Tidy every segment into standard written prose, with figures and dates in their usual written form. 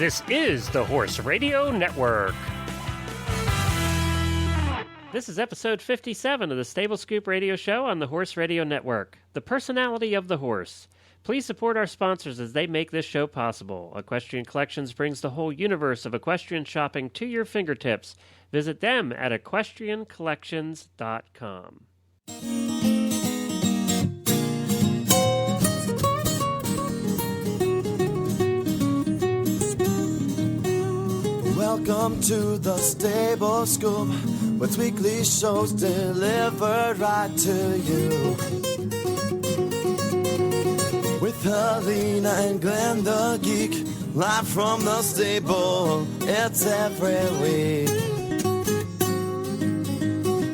This is the Horse Radio Network. This is episode 57 of the Stable Scoop Radio Show on the Horse Radio Network, the personality of the horse. Please support our sponsors as they make this show possible. Equestrian Collections brings the whole universe of equestrian shopping to your fingertips. Visit them at equestriancollections.com. Welcome to the Stable Scoop, with weekly shows delivered right to you. With Helena and Glenn the Geek, live from the stable, it's every week.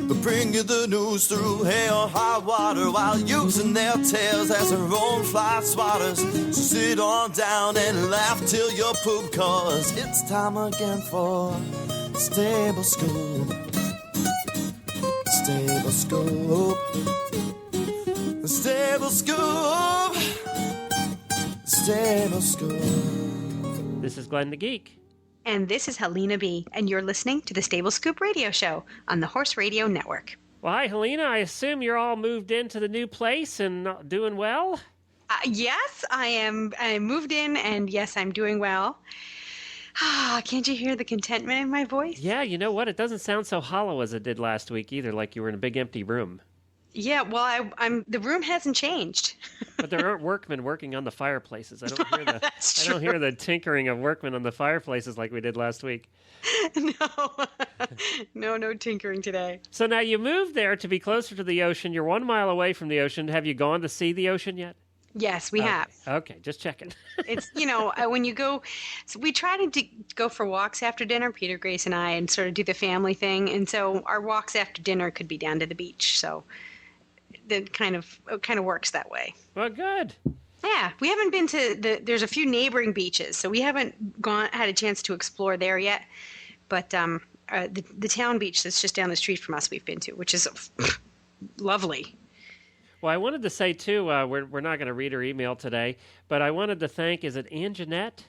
They bring you the news through hail or high water, while using their tails as their own fly swatters. So sit on down and laugh till you poop, cause it's time again for Stable Scoop. Stable Scoop. Stable Scoop. Stable Scoop. This is Glenn the Geek. And this is Helena B., and you're listening to the Stable Scoop Radio Show on the Horse Radio Network. Well, hi, Helena. I assume you're all moved into the new place and doing well? Yes, I am. I moved in, and yes, I'm doing well. Can't you hear the contentment in my voice? Yeah, you know what? It doesn't sound so hollow as it did last week either, like you were in a big empty room. Yeah, well, the room hasn't changed. But there aren't workmen working on the fireplaces. I don't hear the That's I don't true. hear the tinkering of workmen on the fireplaces like we did last week. No tinkering today. So now you moved there to be closer to the ocean. You're 1 mile away from the ocean. Have you gone to see the ocean yet? Yes, we have. Okay, just checking. It's, when you go, so we try to go for walks after dinner, Peter, Grace, and I, and sort of do the family thing. And so our walks after dinner could be down to the beach. So it kind of works that way. Well, good. Yeah, we haven't been to there's a few neighboring beaches, so we haven't had a chance to explore there yet. But the town beach that's just down the street from us we've been to, which is lovely. Well, I wanted to say, too, we're not going to read her email today, but I wanted to thank, is it Ann Jeanette?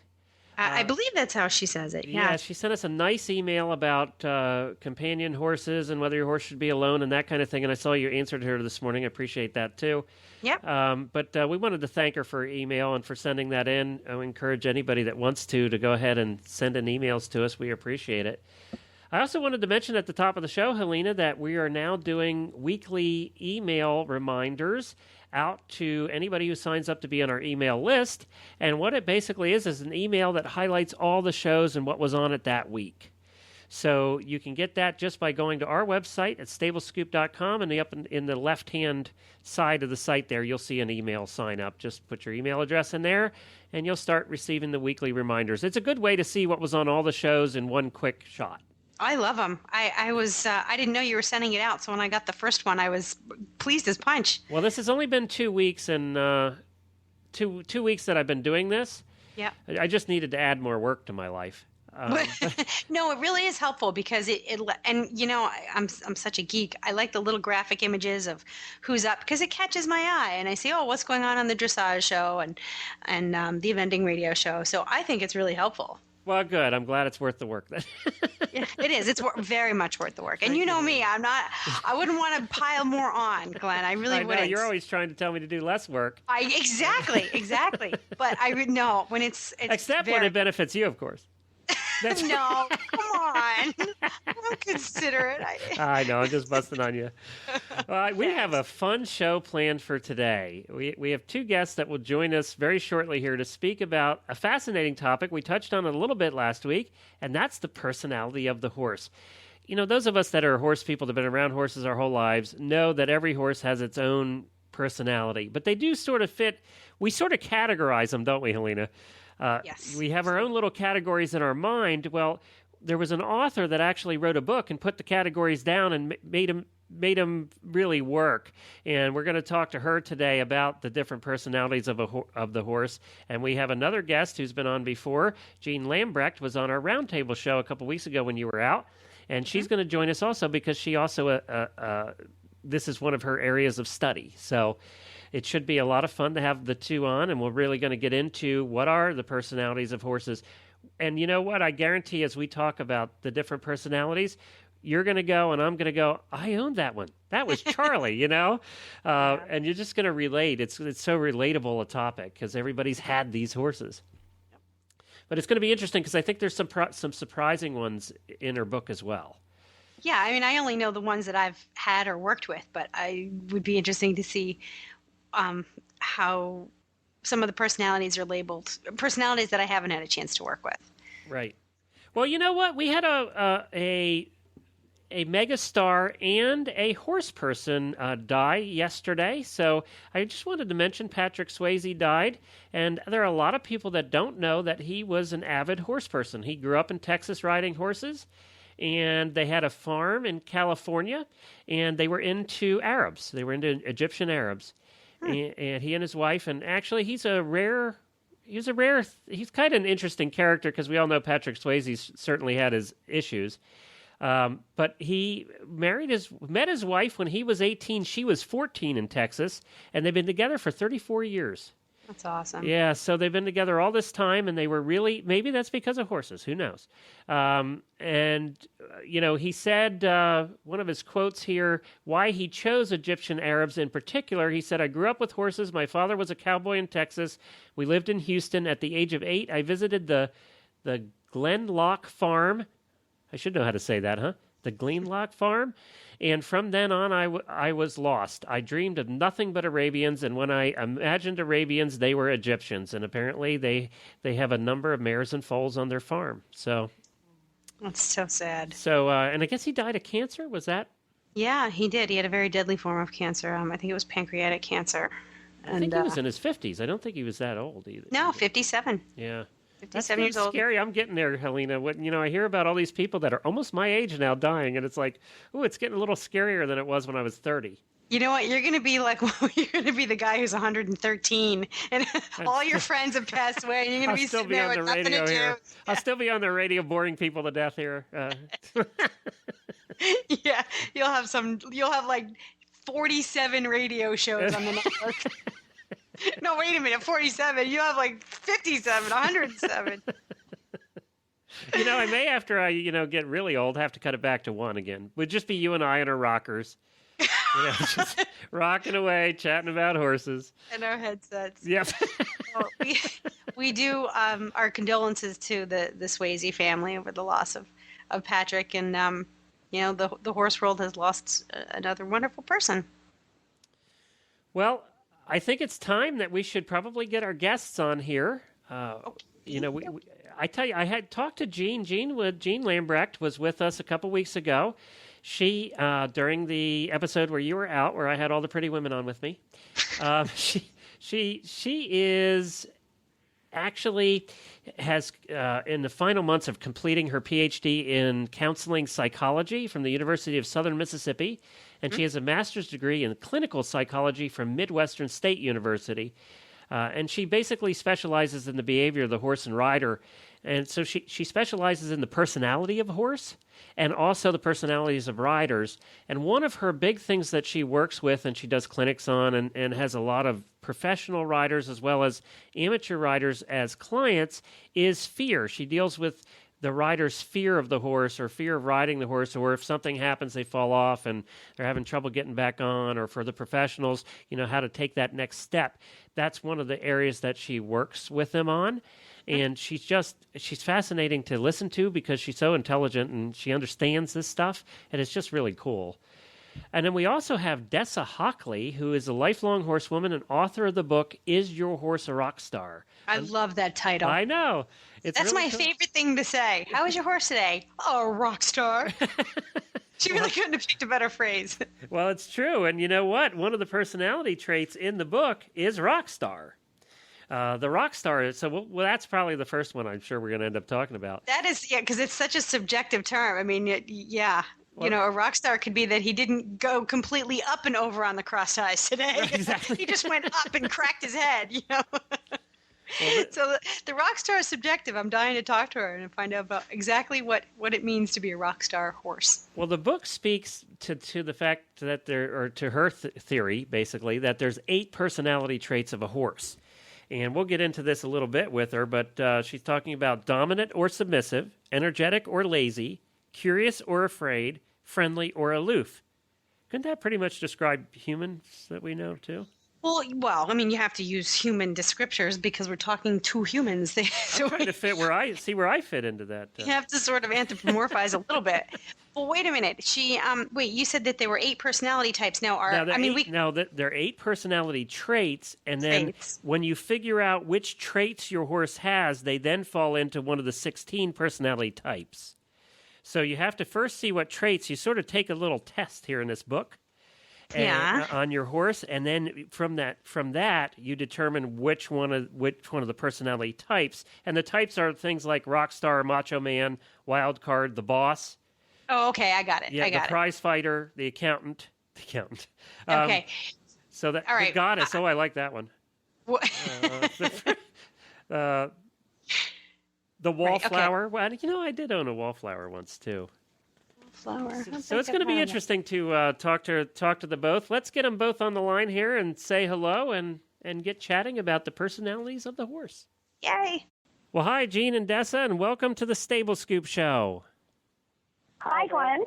I believe that's how she says it. Yeah, she sent us a nice email about companion horses and whether your horse should be alone and that kind of thing, and I saw you answered her this morning. I appreciate that, too. Yep. But we wanted to thank her for her email and for sending that in. I would encourage anybody that wants to go ahead and send in emails to us. We appreciate it. I also wanted to mention at the top of the show, Helena, that we are now doing weekly email reminders out to anybody who signs up to be on our email list. And what it basically is an email that highlights all the shows and what was on it that week. So you can get that just by going to our website at stablescoop.com, and up in the left-hand side of the site there, you'll see an email sign up. Just put your email address in there, and you'll start receiving the weekly reminders. It's a good way to see what was on all the shows in one quick shot. I love them. I didn't know you were sending it out, so when I got the first one, I was pleased as punch. Well, this has only been 2 weeks, and two weeks that I've been doing this. Yeah. I just needed to add more work to my life. No, it really is helpful because I'm such a geek. I like the little graphic images of who's up because it catches my eye, and I see, what's going on the dressage show and the eventing radio show. So I think it's really helpful. Well, good. I'm glad it's worth the work then. Yeah, it is. It's very much worth the work. And you know me, I wouldn't want to pile more on, Glenn. I really wouldn't. I know, you're always trying to tell me to do less work. Exactly. But when it's except when it benefits you, of course. No, come on. Don't consider it. I know, I'm just busting on you. We have a fun show planned for today. We have two guests that will join us very shortly here to speak about a fascinating topic. We touched on it a little bit last week, and that's the personality of the horse. Those of us that are horse people that have been around horses our whole lives know that every horse has its own personality, but they do sort of fit. We sort of categorize them, don't we, Helena? Yes. We have our own little categories in our mind. Well, there was an author that actually wrote a book and put the categories down and made them really work. And we're going to talk to her today about the different personalities of the horse. And we have another guest who's been on before. Jean Lambrecht was on our roundtable show a couple weeks ago when you were out. And she's going to join us also because she also, this is one of her areas of study. So it should be a lot of fun to have the two on, and we're really going to get into what are the personalities of horses. And you know what? I guarantee as we talk about the different personalities, you're going to go and I'm going to go, I owned that one. That was Charlie, you know? And you're just going to relate. It's so relatable a topic because everybody's had these horses. But it's going to be interesting because I think there's some surprising ones in her book as well. Yeah, I mean, I only know the ones that I've had or worked with, but I would be interesting to see how some of the personalities are labeled, personalities that I haven't had a chance to work with. Right. Well, you know what? We had a megastar and a horse person die yesterday. So I just wanted to mention Patrick Swayze died. And there are a lot of people that don't know that he was an avid horse person. He grew up in Texas riding horses, and they had a farm in California, and they were into Arabs. They were into Egyptian Arabs. And he and his wife, and actually he's kind of an interesting character because we all know Patrick Swayze certainly had his issues. But he met his wife when he was 18. She was 14 in Texas, and they've been together for 34 years. That's awesome. Yeah, so they've been together all this time, and they were really, maybe that's because of horses, who knows? He said, one of his quotes here, why he chose Egyptian Arabs in particular, he said, I grew up with horses. My father was a cowboy in Texas. We lived in Houston. At the age of 8, I visited the Glenlock Farm. I should know how to say that, huh? The Glenlock Farm. And from then on, I was lost. I dreamed of nothing but Arabians, and when I imagined Arabians, they were Egyptians. And apparently they have a number of mares and foals on their farm. So that's so sad. So, and I guess he died of cancer, was that? Yeah, he did. He had a very deadly form of cancer. I think it was pancreatic cancer. I think he was in his 50s. I don't think he was that old either. No, 57. Yeah. 57 years old. Scary. I'm getting there, Helena. I hear about all these people that are almost my age now dying, and it's like, ooh, it's getting a little scarier than it was when I was 30. You know what? You're going to be like, you're going to be the guy who's 113, and all your friends have passed away, and you're going to be sitting there with nothing to do. Yeah. I'll still be on the radio boring people to death here. Yeah, you'll have like 47 radio shows on the network. No, wait a minute, 47. You have like 57, 107. I may, after I, get really old, have to cut it back to one again. Would just be you and I in our rockers. Just rocking away, chatting about horses. And our headsets. Yep. Well, we do our condolences to the Swayze family over the loss of Patrick. And, the horse world has lost another wonderful person. Well, I think it's time that we should probably get our guests on here. I tell you, I had talked to Jean. Jean Lambrecht was with us a couple weeks ago. She, during the episode where you were out, where I had all the pretty women on with me, she is actually has in the final months of completing her PhD in counseling psychology from the University of Southern Mississippi. And she has a master's degree in clinical psychology from Midwestern State University. And she basically specializes in the behavior of the horse and rider. And so she specializes in the personality of a horse and also the personalities of riders. And one of her big things that she works with and she does clinics on and has a lot of professional riders as well as amateur riders as clients is fear. She deals with the rider's fear of the horse or fear of riding the horse, or if something happens, they fall off and they're having trouble getting back on, or for the professionals, how to take that next step. That's one of the areas that she works with them on. And she's fascinating to listen to because she's so intelligent and she understands this stuff. And it's just really cool. And then we also have Dessa Hockley, who is a lifelong horsewoman and author of the book, Is Your Horse a Rock Star? I love that title. I know. That's really my favorite thing to say. How is your horse today? Oh, rock star. She really couldn't have picked a better phrase. Well, it's true. And you know what? One of the personality traits in the book is rock star. The rock star. So that's probably the first one I'm sure we're going to end up talking about. That is, yeah, because it's such a subjective term. I mean, yeah. Well, a rock star could be that he didn't go completely up and over on the cross ties today. Right, exactly. He just went up and cracked his head, Well, so the rock star is subjective. I'm dying to talk to her and find out about exactly what it means to be a rock star horse. Well, the book speaks to the fact that to her theory, basically, that there's 8 personality traits of a horse. And we'll get into this a little bit with her, but she's talking about dominant or submissive, energetic or lazy, curious or afraid, friendly or aloof. Couldn't that pretty much describe humans that we know, too? Well, I mean, you have to use human descriptors because we're talking to humans. I'm trying to fit where I fit into that. You have to sort of anthropomorphize a little bit. Well, wait a minute. Wait, you said that there were 8 personality types. There are 8 personality traits, and then when you figure out which traits your horse has, they then fall into one of the 16 personality types. So you have to first see what traits. You sort of take a little test here in this book. On your horse, and then from that you determine which one of the personality types, and the types are things like rock star, macho man, wild card, the boss. Oh, okay, I got it. Yeah, the prize fighter, the accountant. Okay. So that all right. The goddess. I like that one. The wallflower. Right, okay. Well, I did own a wallflower once too. Flower. So it's going to be interesting to talk to the both. Let's get them both on the line here and say hello and get chatting about the personalities of the horse. Yay! Well, hi, Gene and Dessa, and welcome to the Stable Scoop Show. Hi, Glenn.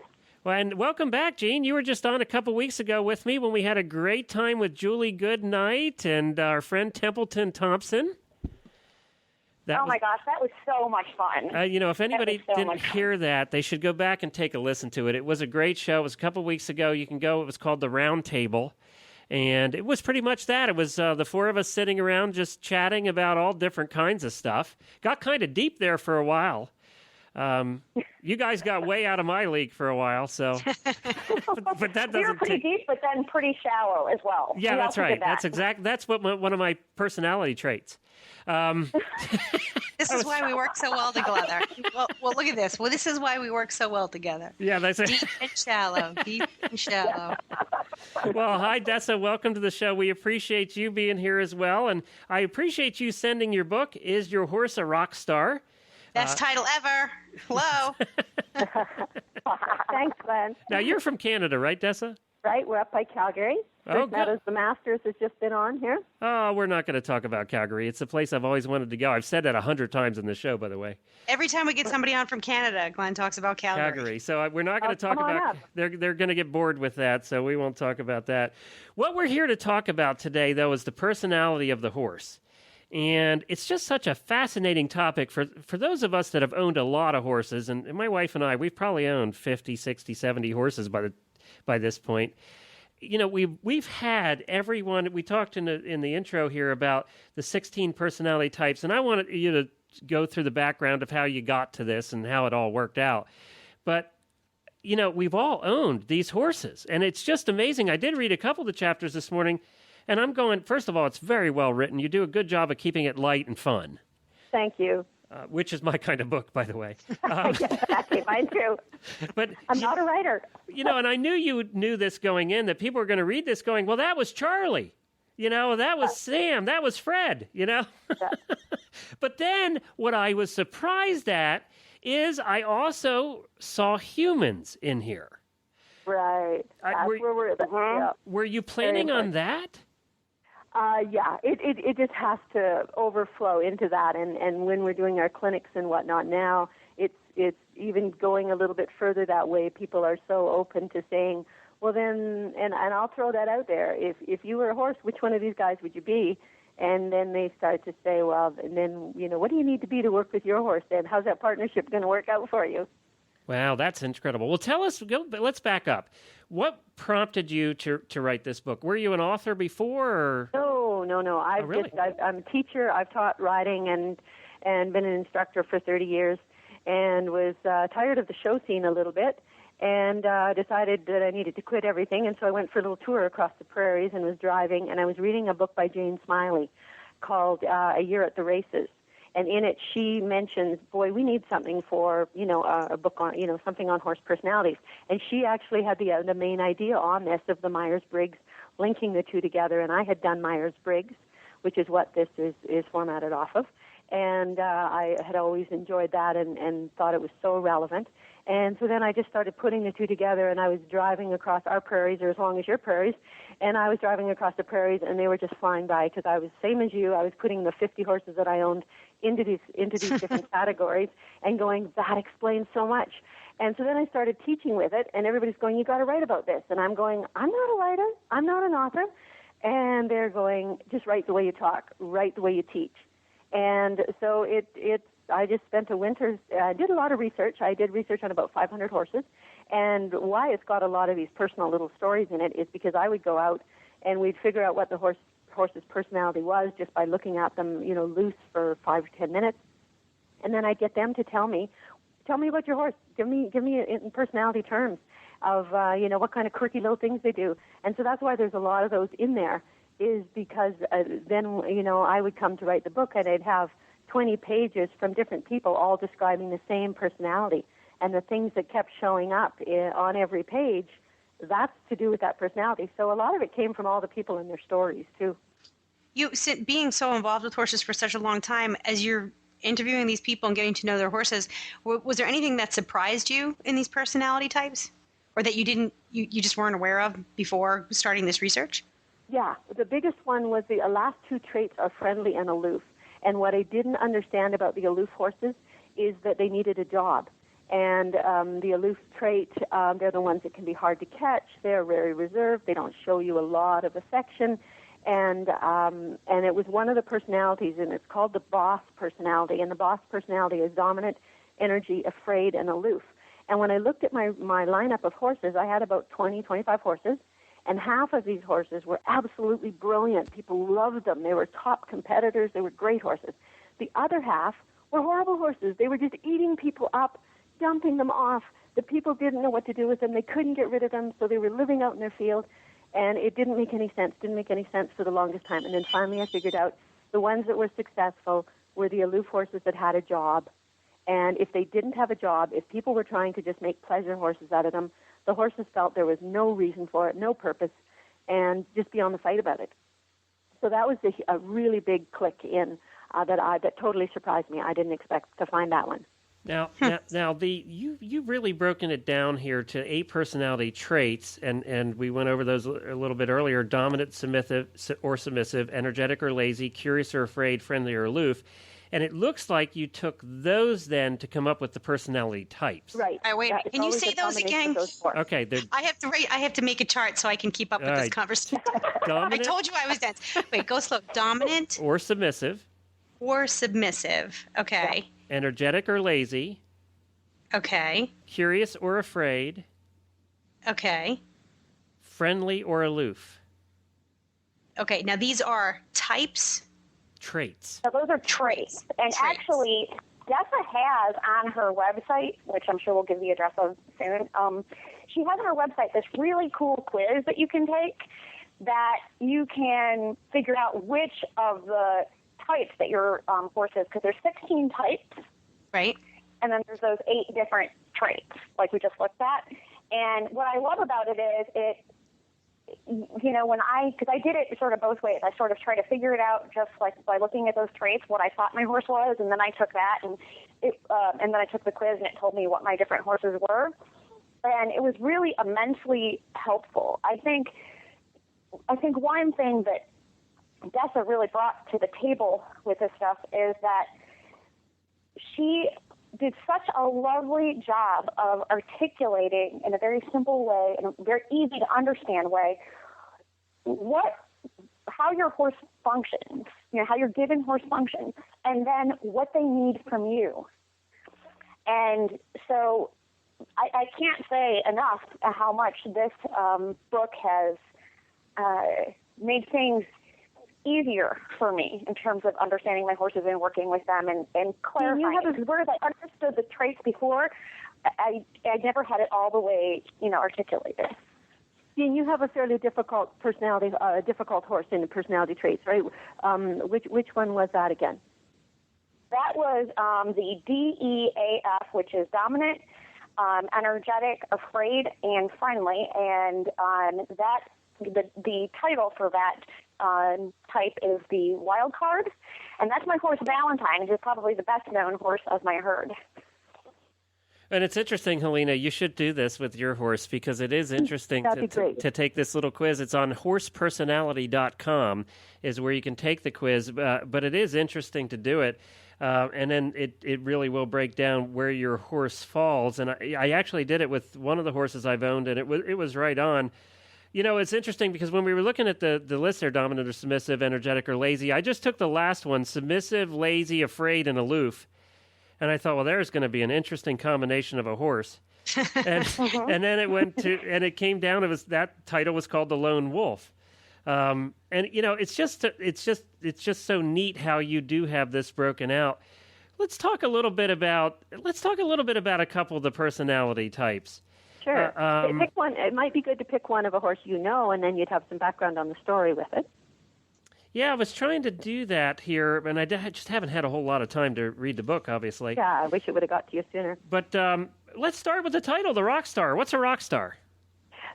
Well, and welcome back, Gene. You were just on a couple weeks ago with me when we had a great time with Julie Goodnight and our friend Templeton Thompson. My gosh, that was so much fun. If anybody didn't hear that, they should go back and take a listen to it. It was a great show. It was a couple weeks ago. You can go. It was called The Round Table. And it was pretty much that. It was the 4 of us sitting around just chatting about all different kinds of stuff. Got kind of deep there for a while. You guys got way out of my league for a while, so. but that doesn't. We were pretty deep, but then pretty shallow as well. Yeah, that's right. That's what one of my personality traits. This is why we work so well together. Well, look at this. Well, this is why we work so well together. Yeah, that's it. Deep and shallow. Deep and shallow. Well, hi, Dessa. Welcome to the show. We appreciate you being here as well, and I appreciate you sending your book, Is Your Horse a Rock Star? Best title ever. Hello. Thanks, Glenn. Now, you're from Canada, right, Dessa? Right, we're up by Calgary. First Meadows, the Masters has just been on here. Oh, we're not going to talk about Calgary. It's a place I've always wanted to go. I've said that 100 times in the show, by the way. Every time we get somebody on from Canada, Glenn talks about Calgary. So we're not going to talk about. They're going to get bored with that, so we won't talk about that. What we're here to talk about today, though, is the personality of the horse. And it's just such a fascinating topic for those of us that have owned a lot of horses. And my wife and I, we've probably owned 50, 60, 70 horses by this point. We've had everyone. We talked in the intro here about the 16 personality types, and I wanted you to go through the background of how you got to this and how it all worked out. But we've all owned these horses, and it's just amazing. I did read a couple of the chapters this morning, and I'm going. First of all, it's very well written. You do a good job of keeping it light and fun. Thank you. Which is my kind of book, by the way. Exactly, mine too. But I'm not a writer. And I knew you knew this going in, that people were going to read this going, well, that was Charlie. That was Sam. That was Fred, Yeah. But then what I was surprised at is I also saw humans in here. Right. Were you planning on that? Yeah, it just has to overflow into that, and when we're doing our clinics and whatnot now, it's even going a little bit further that way. People are so open to saying, well then, and I'll throw that out there, if you were a horse, which one of these guys would you be? And then they start to say, well, and then, what do you need to be to work with your horse then? How's that partnership going to work out for you? Wow, that's incredible. Well, tell us, let's back up. What prompted you to write this book? Were you an author before? Or? No. I'm a teacher. I've taught riding and been an instructor for 30 years and was tired of the show scene a little bit and decided that I needed to quit everything. And so I went for a little tour across the prairies and was driving, and I was reading a book by Jane Smiley called A Year at the Races. And in it, she mentions, boy, we need something for, a book on, something on horse personalities. And she actually had the main idea on this of the Myers-Briggs, linking the two together. And I had done Myers-Briggs, which is what this is formatted off of. And I had always enjoyed that and thought it was so relevant. And so then I just started putting the two together, and I was driving across our prairies, or as long as your prairies, And I was driving across the prairies, and they were just flying by because I was same as you. I was putting the 50 horses that I owned into these different categories and going, that explains so much. And so then I started teaching with it, and everybody's going, you got to write about this. And I'm going, I'm not a writer. I'm not an author. And they're going, just write the way you talk, write the way you teach. And so I just spent a winter, I did a lot of research. I did research on about 500 horses. And why it's got a lot of these personal little stories in it is because I would go out and we'd figure out what the horse's personality was just by looking at them, loose for 5 or 10 minutes. And then I'd get them to tell me about your horse. Give me in personality terms of, what kind of quirky little things they do. And so that's why there's a lot of those in there, is because then, I would come to write the book and I'd have 20 pages from different people all describing the same personality. And the things that kept showing up on every page, that's to do with that personality. So a lot of it came from all the people and their stories, too. You, being so involved with horses for such a long time, as you're interviewing these people and getting to know their horses, was there anything that surprised you in these personality types? Or that you just weren't aware of before starting this research? Yeah, the biggest one was the last two traits are friendly and aloof. And what I didn't understand about the aloof horses is that they needed a job. And the aloof trait, they're the ones that can be hard to catch. They're very reserved. They don't show you a lot of affection. And it was one of the personalities, and it's called the boss personality. And the boss personality is dominant, energy, afraid, and aloof. And when I looked at my lineup of horses, I had about 20, 25 horses, and half of these horses were absolutely brilliant. People loved them. They were top competitors. They were great horses. The other half were horrible horses. They were just eating people up, dumping them off. The people didn't know what to do with them. They couldn't get rid of them, so they were living out in their field, and it didn't make any sense for the longest time. And then finally I figured out the ones that were successful were the aloof horses that had a job. And if they didn't have a job, if people were trying to just make pleasure horses out of them, the horses felt there was no reason for it, no purpose, and just be on the fight about it. So that was a really big click in that totally surprised me. I didn't expect to find that one. Now, you've really broken it down here to 8 personality traits, and we went over those a little bit earlier: dominant, submissive, energetic or lazy, curious or afraid, friendly or aloof. And it looks like you took those then to come up with the personality types. Right. Wait. Can you say those again? Okay. I have to make a chart so I can keep up with this conversation. I told you I was dense. Wait, go slow. Dominant or submissive. Okay. Energetic or lazy. Okay. Curious or afraid. Okay. Friendly or aloof. Okay. Now these are types. Traits. So those are traits. And actually, Dessa has on her website, which I'm sure we'll give the address of soon, she has on her website this really cool quiz that you can take that you can figure out which of the types that your horse is, because there's 16 types. Right. And then there's those 8 different traits, like we just looked at. And what I love about it is because I did it sort of both ways. I sort of tried to figure it out just like by looking at those traits, what I thought my horse was, and then I took that and then I took the quiz and it told me what my different horses were, and it was really immensely helpful. I think one thing that Dessa really brought to the table with this stuff is that she did such a lovely job of articulating in a very simple way, in a very easy to understand way, how your horse functions, how your given horse functions, and then what they need from you. And so I can't say enough how much this book has made things easier for me in terms of understanding my horses and working with them and clarifying. Whereas I understood the traits before, I never had it all the way, articulated. And you have a fairly difficult personality, difficult horse in the personality traits, right? Which one was that again? That was the DEAF, which is dominant, energetic, afraid, and friendly. And the title for that type is the wild card, and that's my horse Valentine. He's probably the best known horse of my herd. And it's interesting, Helena, you should do this with your horse because it is interesting to take this little quiz. It's on horsepersonality.com is where you can take the quiz, but it is interesting to do it. And then it really will break down where your horse falls. And I actually did it with one of the horses I've owned, and it was right on. You know, it's interesting because when we were looking at the list there, dominant or submissive, energetic or lazy, I just took the last one, submissive, lazy, afraid, and aloof. And I thought, well, there's going to be an interesting combination of a horse. And then it came down, that title was called The Lone Wolf. And you know, it's just so neat how you do have this broken out. Let's talk a little bit about a couple of the personality types. Sure. Pick one. It might be good to pick one of a horse you know, and then you'd have some background on the story with it. Yeah, I was trying to do that here, and I just haven't had a whole lot of time to read the book, obviously. Yeah, I wish it would have got to you sooner. But let's start with the title, the rock star. What's a rock star?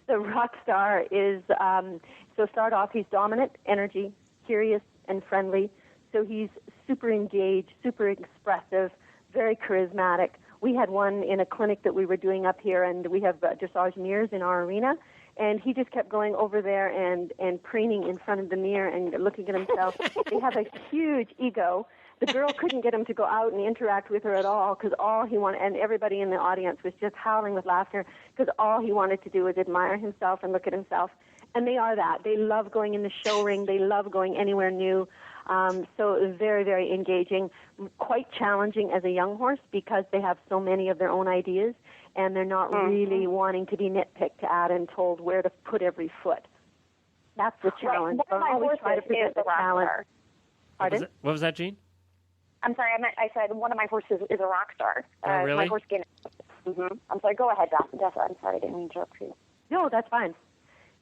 The rock star is, so start off, he's dominant, energy, curious, and friendly. So he's super engaged, super expressive, very charismatic. We had one in a clinic that we were doing up here, and we have dressage mirrors in our arena. And he just kept going over there and preening in front of the mirror and looking at himself. They have a huge ego. The girl couldn't get him to go out and interact with her at all because all he wanted, and everybody in the audience was just howling with laughter because all he wanted to do was admire himself and look at himself. And they are that. They love going in the show ring. They love going anywhere new. So very, very engaging, quite challenging as a young horse because they have so many of their own ideas. And they're not really wanting to be nitpicked at and told where to put every foot. That's the challenge. Right. One of my horses is the rock star. Pardon? What was that, Jean? I'm sorry, I said one of my horses is a rock star. Oh, really? My horse Guinness. I'm sorry, go ahead, Dessa. I'm sorry, I didn't mean to interrupt you. No, that's fine.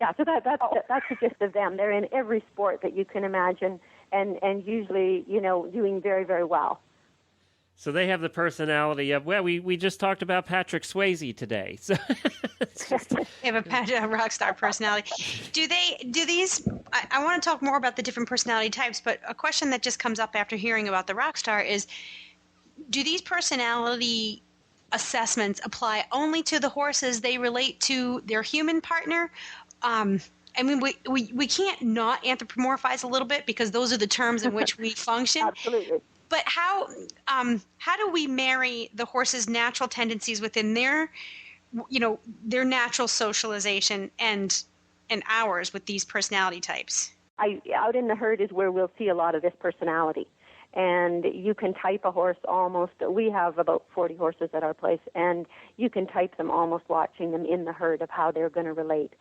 Yeah, so that's the gist of them. They're in every sport that you can imagine and usually, you know, doing very, very well. So they have the personality of, well, we just talked about Patrick Swayze today. So They have a rock star personality. Do these, I want to talk more about the different personality types, but a question that just comes up after hearing about the rock star is, do these personality assessments apply only to the horses they relate to their human partner? I mean, we can't not anthropomorphize a little bit because those are the terms in which we function. Absolutely. But how do we marry the horse's natural tendencies within their natural socialization and ours with these personality types? Out in the herd is where we'll see a lot of this personality. And you can type a horse almost, we have about 40 horses at our place, and you can type them almost watching them in the herd of how they're going to relate.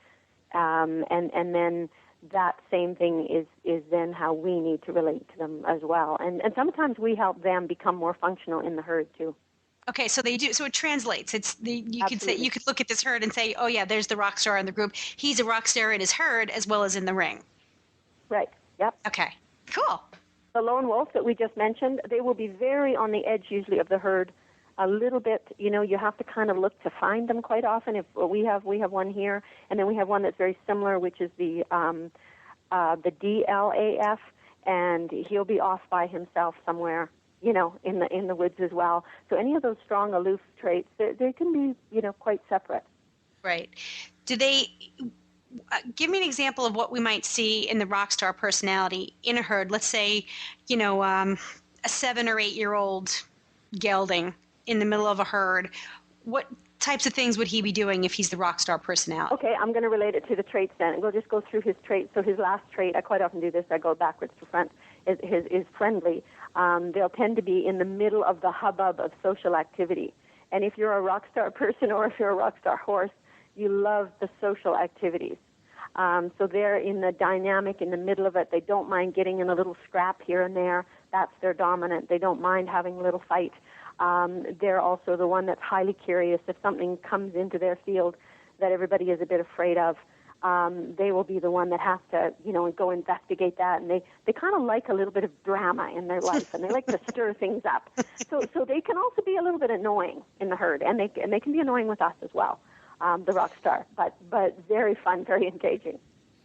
And then that same thing is then how we need to relate to them as well. And sometimes we help them become more functional in the herd too. Okay, so they do. So it translates. You could look at this herd and say, oh yeah, there's the rock star in the group. He's a rock star in his herd as well as in the ring. Right. Yep. Okay. Cool. The lone wolf that we just mentioned, they will be very on the edge usually of the herd. A little bit, you have to kind of look to find them quite often. If we have one here, and then we have one that's very similar, which is the DLAF, and he'll be off by himself somewhere, in the woods as well. So any of those strong aloof traits, they can be, quite separate. Right. Do they? Give me an example of what we might see in the rock star personality in a herd. Let's say, a 7 or 8 year old gelding in the middle of a herd. What types of things would he be doing if he's the rock star personality? Okay, I'm going to relate it to the traits then. We'll just go through his traits. So his last trait, I quite often do this, I go backwards to front, is friendly. They'll tend to be in the middle of the hubbub of social activity. And if you're a rock star person or if you're a rock star horse, you love the social activities. So they're in the dynamic, in the middle of it. They don't mind getting in a little scrap here and there. That's their dominant. They don't mind having a little fight. They're also the one that's highly curious. If something comes into their field that everybody is a bit afraid of, they will be the one that has to, go investigate that. And they kind of like a little bit of drama in their life, and they like to stir things up. So they can also be a little bit annoying in the herd, and they can be annoying with us as well, the rock star. But very fun, very engaging.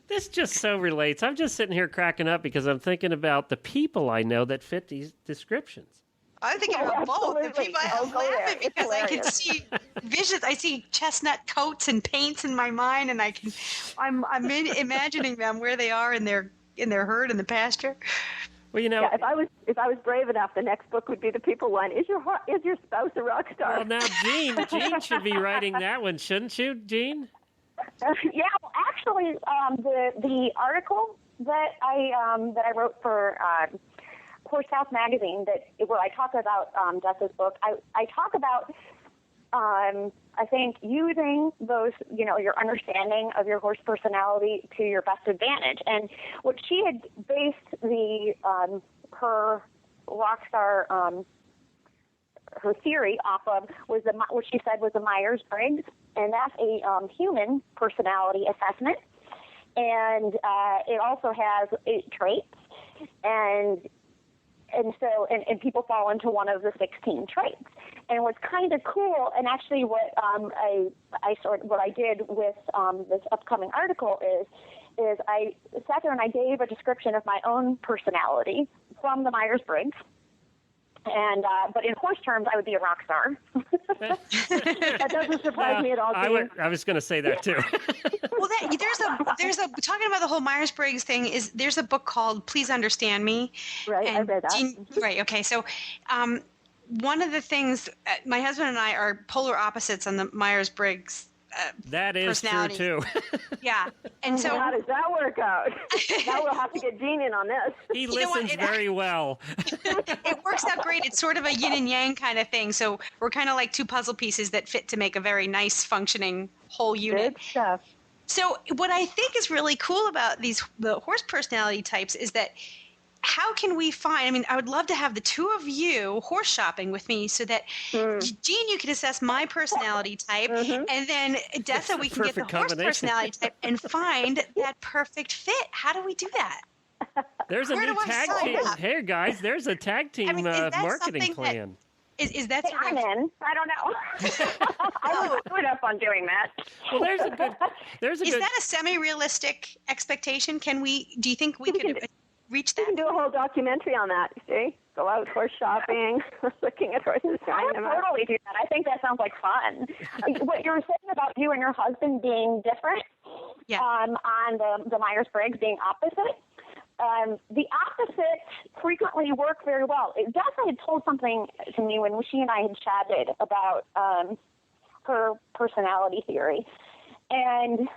This just so relates. I'm just sitting here cracking up because I'm thinking about the people I know that fit these descriptions. I think I have both. The Absolutely. people Oh, I'm go there. laughing It's because I can hilarious. see visions. I see chestnut coats and paints in my mind, and I'm imagining them where they are in their herd in the pasture. Well, you know, Yeah, if I was brave enough, the next book would be the people one. Is your spouse a rock star? well now Jean should be writing that one, shouldn't you, Jean? Yeah, well, actually, the article that I wrote for Horse Health magazine, where I talk about Jess's book, I talk about I think using those, your understanding of your horse personality to your best advantage. And what she had based her rock star her theory off of was what she said was the Myers-Briggs, and that's a human personality assessment. And it also has 8 traits, and people fall into one of the 16 traits. And what's kind of cool, and actually what I did with this upcoming article is I sat there and I gave a description of my own personality from the Myers-Briggs. And but in horse terms, I would be a rock star. That doesn't surprise me at all. I was going to say that too. Well, there's a talking about the whole Myers-Briggs thing. There's a book called Please Understand Me. Right, I read that. Right. Okay. So, one of the things my husband and I are polar opposites on the Myers-Briggs. That is true too. Yeah, and so how does that work out? Now we'll have to get Jean in on this. He listens very well. It works out great. It's sort of a yin and yang kind of thing. So we're kind of like 2 puzzle pieces that fit to make a very nice functioning whole unit. Good stuff. So what I think is really cool about the horse personality types is that how can we find, I would love to have the 2 of you horse shopping with me so that, Jean, you can assess my personality type, and then, Dessa, we can get the horse personality type and find that perfect fit. How do we do that? There's a new tag team. Hey, guys, there's a tag team marketing plan. Is that I'm in. I don't know. I would put up on doing that. Well, is that a semi-realistic expectation? Do you think we could reach that? You can do a whole documentary on that, you see? Go out horse shopping, looking at horses. I would totally do that. I think that sounds like fun. What you were saying about you and your husband being different on the Myers-Briggs being opposite, the opposites frequently work very well. Dessa had told something to me when she and I had chatted about her personality theory. And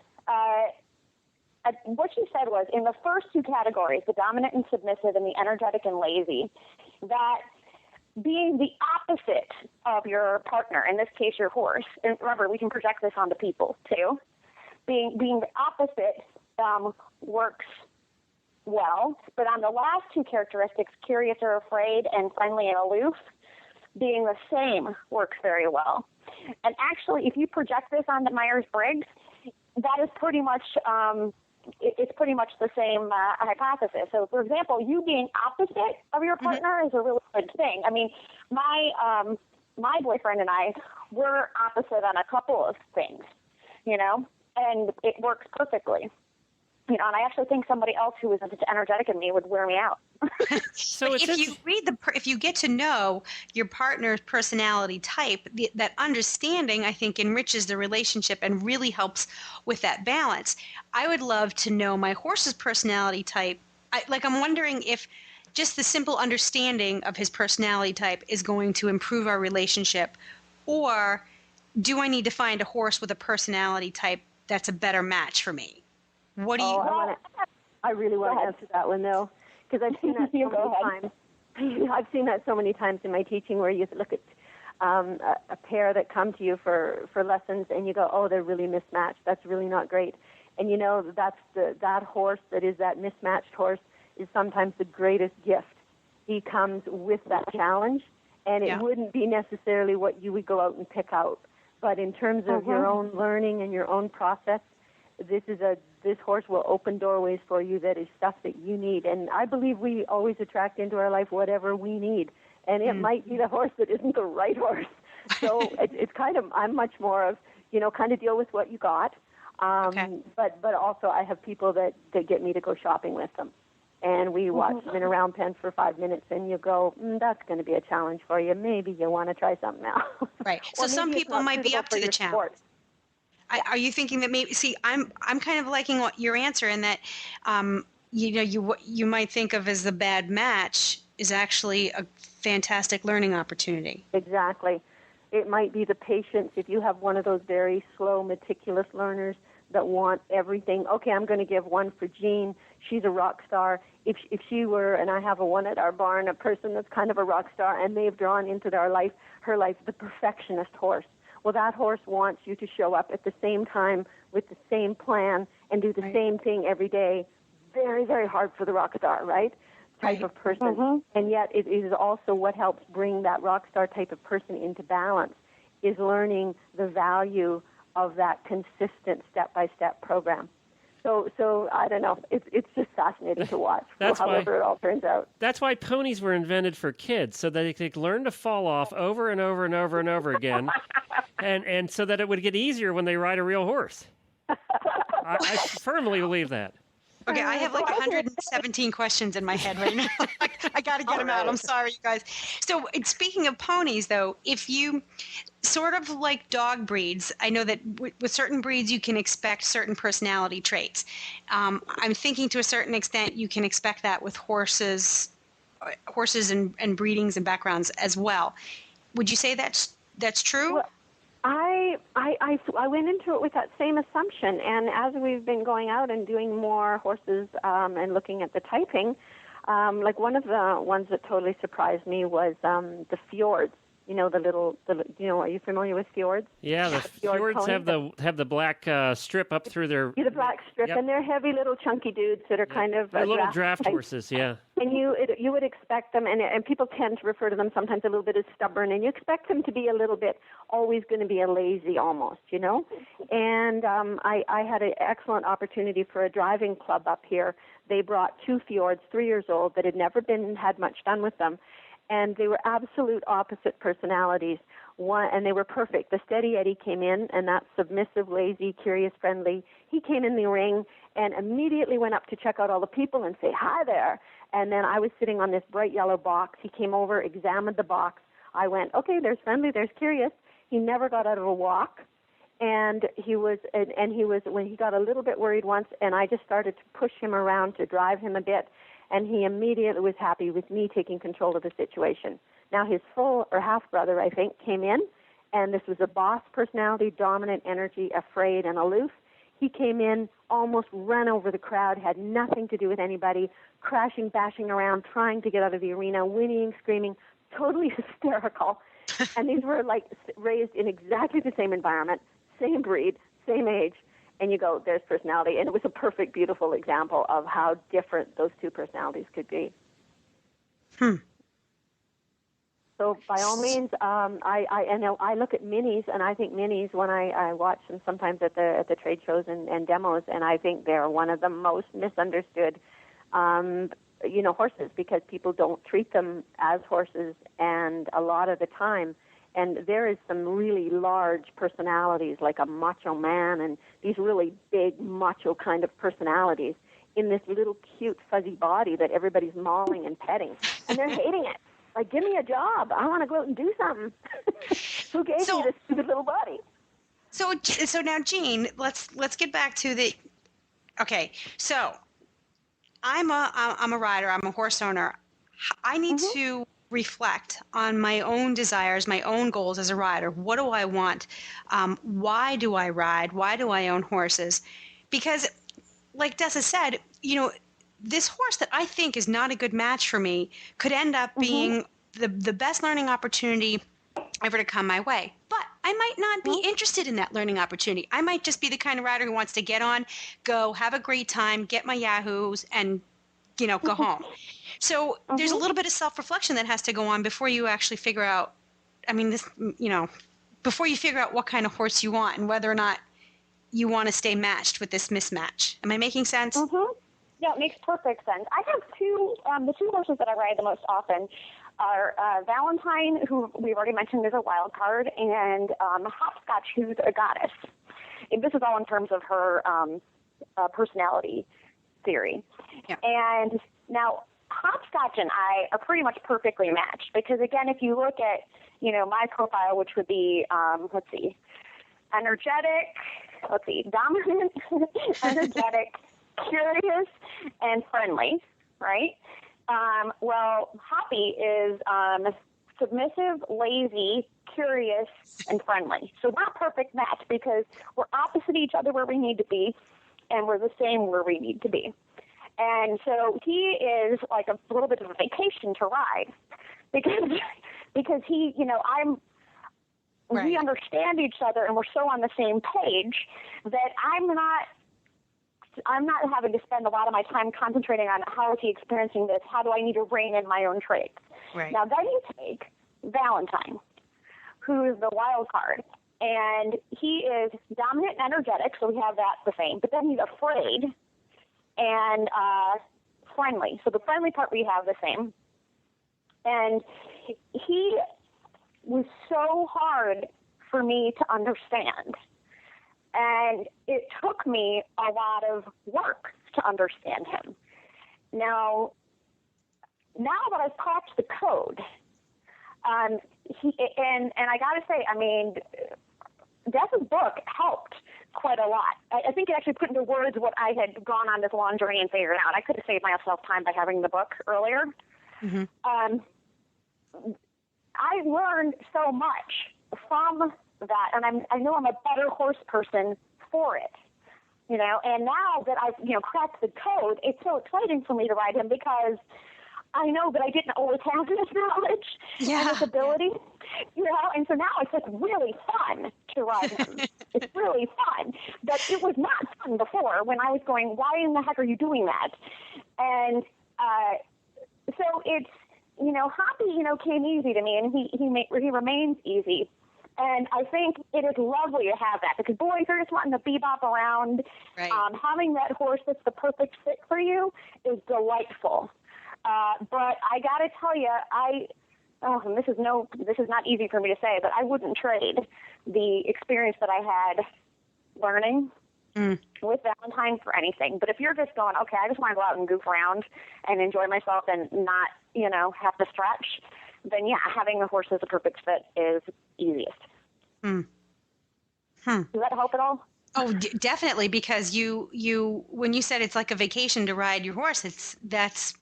what she said was, in the first 2 categories, the dominant and submissive and the energetic and lazy, that being the opposite of your partner, in this case your horse, and remember, we can project this onto people too, being the opposite works well, but on the last 2 characteristics, curious or afraid and friendly and aloof, being the same works very well. And actually, if you project this onto Myers-Briggs, that is pretty much it's pretty much the same hypothesis. So, for example, you being opposite of your partner is a really good thing. My boyfriend and I, we're opposite on a couple of things, and it works perfectly. And I actually think somebody else who is as energetic as me would wear me out. So if you get to know your partner's personality type, that understanding, I think, enriches the relationship and really helps with that balance. I would love to know my horse's personality type. I'm wondering if just the simple understanding of his personality type is going to improve our relationship, or do I need to find a horse with a personality type that's a better match for me? What do you? I really want to answer that one though, because I've seen that so many times. I've seen that so many times in my teaching, where you look at a pair that come to you for lessons, and you go, "Oh, they're really mismatched. That's really not great." And that horse that is that mismatched horse is sometimes the greatest gift. He comes with that challenge, and it wouldn't be necessarily what you would go out and pick out. But in terms of your own learning and your own process, this horse will open doorways for you that is stuff that you need. And I believe we always attract into our life whatever we need. And it might be the horse that isn't the right horse. So it's kind of, I'm much more of, kind of deal with what you got. But also I have people that get me to go shopping with them. and we watch them in a round pen for 5 minutes, and you go, that's going to be a challenge for you. Maybe you want to try something else. Right. So some people might be up to the challenge. Are you thinking that maybe? See, I'm kind of liking what your answer in that, you might think of as the bad match is actually a fantastic learning opportunity. Exactly. It might be the patience. If you have one of those very slow, meticulous learners that want everything, okay, I'm going to give one for Jean. She's a rock star. If she were, and I have a one at our barn, a person that's kind of a rock star, and they've drawn into her life the perfectionist horse. Well, that horse wants you to show up at the same time with the same plan and do the same thing every day. Very, very hard for the rock star, right? Type of person. And yet it is also what helps bring that rock star type of person into balance is learning the value of that consistent step-by-step program. So I don't know. It's just fascinating to watch, however it all turns out. That's why ponies were invented for kids, so that they could learn to fall off over and over and over and over again, and so that it would get easier when they ride a real horse. I firmly believe that. Okay, I have like 117 questions in my head right now. I got to get them out. I'm sorry, you guys. So speaking of ponies, though, if you sort of like dog breeds, I know that with certain breeds you can expect certain personality traits. I'm thinking to a certain extent you can expect that with horses and breedings and backgrounds as well. Would you say that's true? Well, I went into it with that same assumption, and as we've been going out and doing more horses and looking at the typing, like one of the ones that totally surprised me was the fjords. You know, are you familiar with fjords? Yeah, the fjords have the black strip up through their... Yeah, the black strip, and they're heavy little chunky dudes that are kind of... They're little draft horses, yeah. And you would expect them, and people tend to refer to them sometimes a little bit as stubborn, and you expect them to be a little bit always going to be a lazy almost, you know? And I had an excellent opportunity for a driving club up here. They brought 2 fjords, 3 years old, that had never had much done with them. And they were absolute opposite personalities. And they were perfect. The steady Eddie came in, and that submissive, lazy, curious, friendly. He came in the ring and immediately went up to check out all the people and say, hi there. And then I was sitting on this bright yellow box. He came over, examined the box. I went, okay, there's friendly, there's curious. He never got out of a walk. And he was when he got a little bit worried once, and I just started to push him around to drive him a bit. And he immediately was happy with me taking control of the situation. Now his full or half brother, I think, came in, and this was a boss personality, dominant energy, afraid and aloof. He came in, almost ran over the crowd, had nothing to do with anybody, crashing, bashing around, trying to get out of the arena, whinnying, screaming, totally hysterical. And these were like raised in exactly the same environment, same breed, same age. And you go, there's personality. And it was a perfect, beautiful example of how different those 2 personalities could be. So by all means, I look at minis, and I think minis, when I watch them sometimes at the trade shows and demos, and I think they're one of the most misunderstood, horses, because people don't treat them as horses, and a lot of the time. And there is some really large personalities, like a macho man, and these really big macho kind of personalities in this little cute fuzzy body that everybody's mauling and petting. And they're hating it. Like, give me a job. I want to go out and do something. Who gave me this stupid little body? So now, Jean, let's get back to the... Okay, so I'm a rider. I'm a horse owner. I need to reflect on my own desires, my own goals as a rider. What do I want? Why do I ride? Why do I own horses? Because, like Dessa said, this horse that I think is not a good match for me could end up being the best learning opportunity ever to come my way. But I might not be interested in that learning opportunity. I might just be the kind of rider who wants to get on, go, have a great time, get my yahoos, and, go home. So there's a little bit of self-reflection that has to go on before you actually figure out, before you figure out what kind of horse you want and whether or not you want to stay matched with this mismatch. Am I making sense? Yeah, it makes perfect sense. I have the 2 horses that I ride the most often are Valentine, who we've already mentioned is a wild card, and Hopscotch, who's a goddess. And this is all in terms of her personality theory. Yeah. And Now, Hopscotch and I are pretty much perfectly matched because, again, if you look at, my profile, which would be, dominant, energetic, curious, and friendly, right? Well, Hoppy is submissive, lazy, curious, and friendly. So not perfect match because we're opposite each other where we need to be, and we're the same where we need to be. And so he is like a little bit of a vacation to ride because he, Right. we understand each other and we're so on the same page that I'm not having to spend a lot of my time concentrating on how is he experiencing this, how do I need to rein in my own traits. Right. Now then you take Valentine, who is the wild card, and he is dominant and energetic, so we have that the same, but then he's afraid and friendly. So the friendly part we have the same. And he was so hard for me to understand. And it took me a lot of work to understand him. Now that I've cracked the code, and I got to say, Des's book helped quite a lot. I think it actually put into words what I had gone on this long journey and figured out. I could have saved myself time by having the book earlier. Mm-hmm. I learned so much from that, and I know I'm a better horse person for it. And now that I've cracked the code, it's so exciting for me to ride him because I know that I didn't always have this knowledge and this ability, and so now it's like really fun to ride him. It's really fun, but it was not fun before when I was going, why in the heck are you doing that? And so it's, Hoppy, came easy to me, and he remains easy. And I think it is lovely to have that because, boy, if you're just wanting to bebop around, right. Having that horse that's the perfect fit for you is delightful. But I got to tell you, and this is not easy for me to say, but I wouldn't trade the experience that I had learning with Valentine for anything. But if you're just going, okay, I just want to go out and goof around and enjoy myself and not, have to stretch, then yeah, having a horse as a perfect fit is easiest. Does that help at all? Oh, definitely, because you when you said it's like a vacation to ride your horse, that's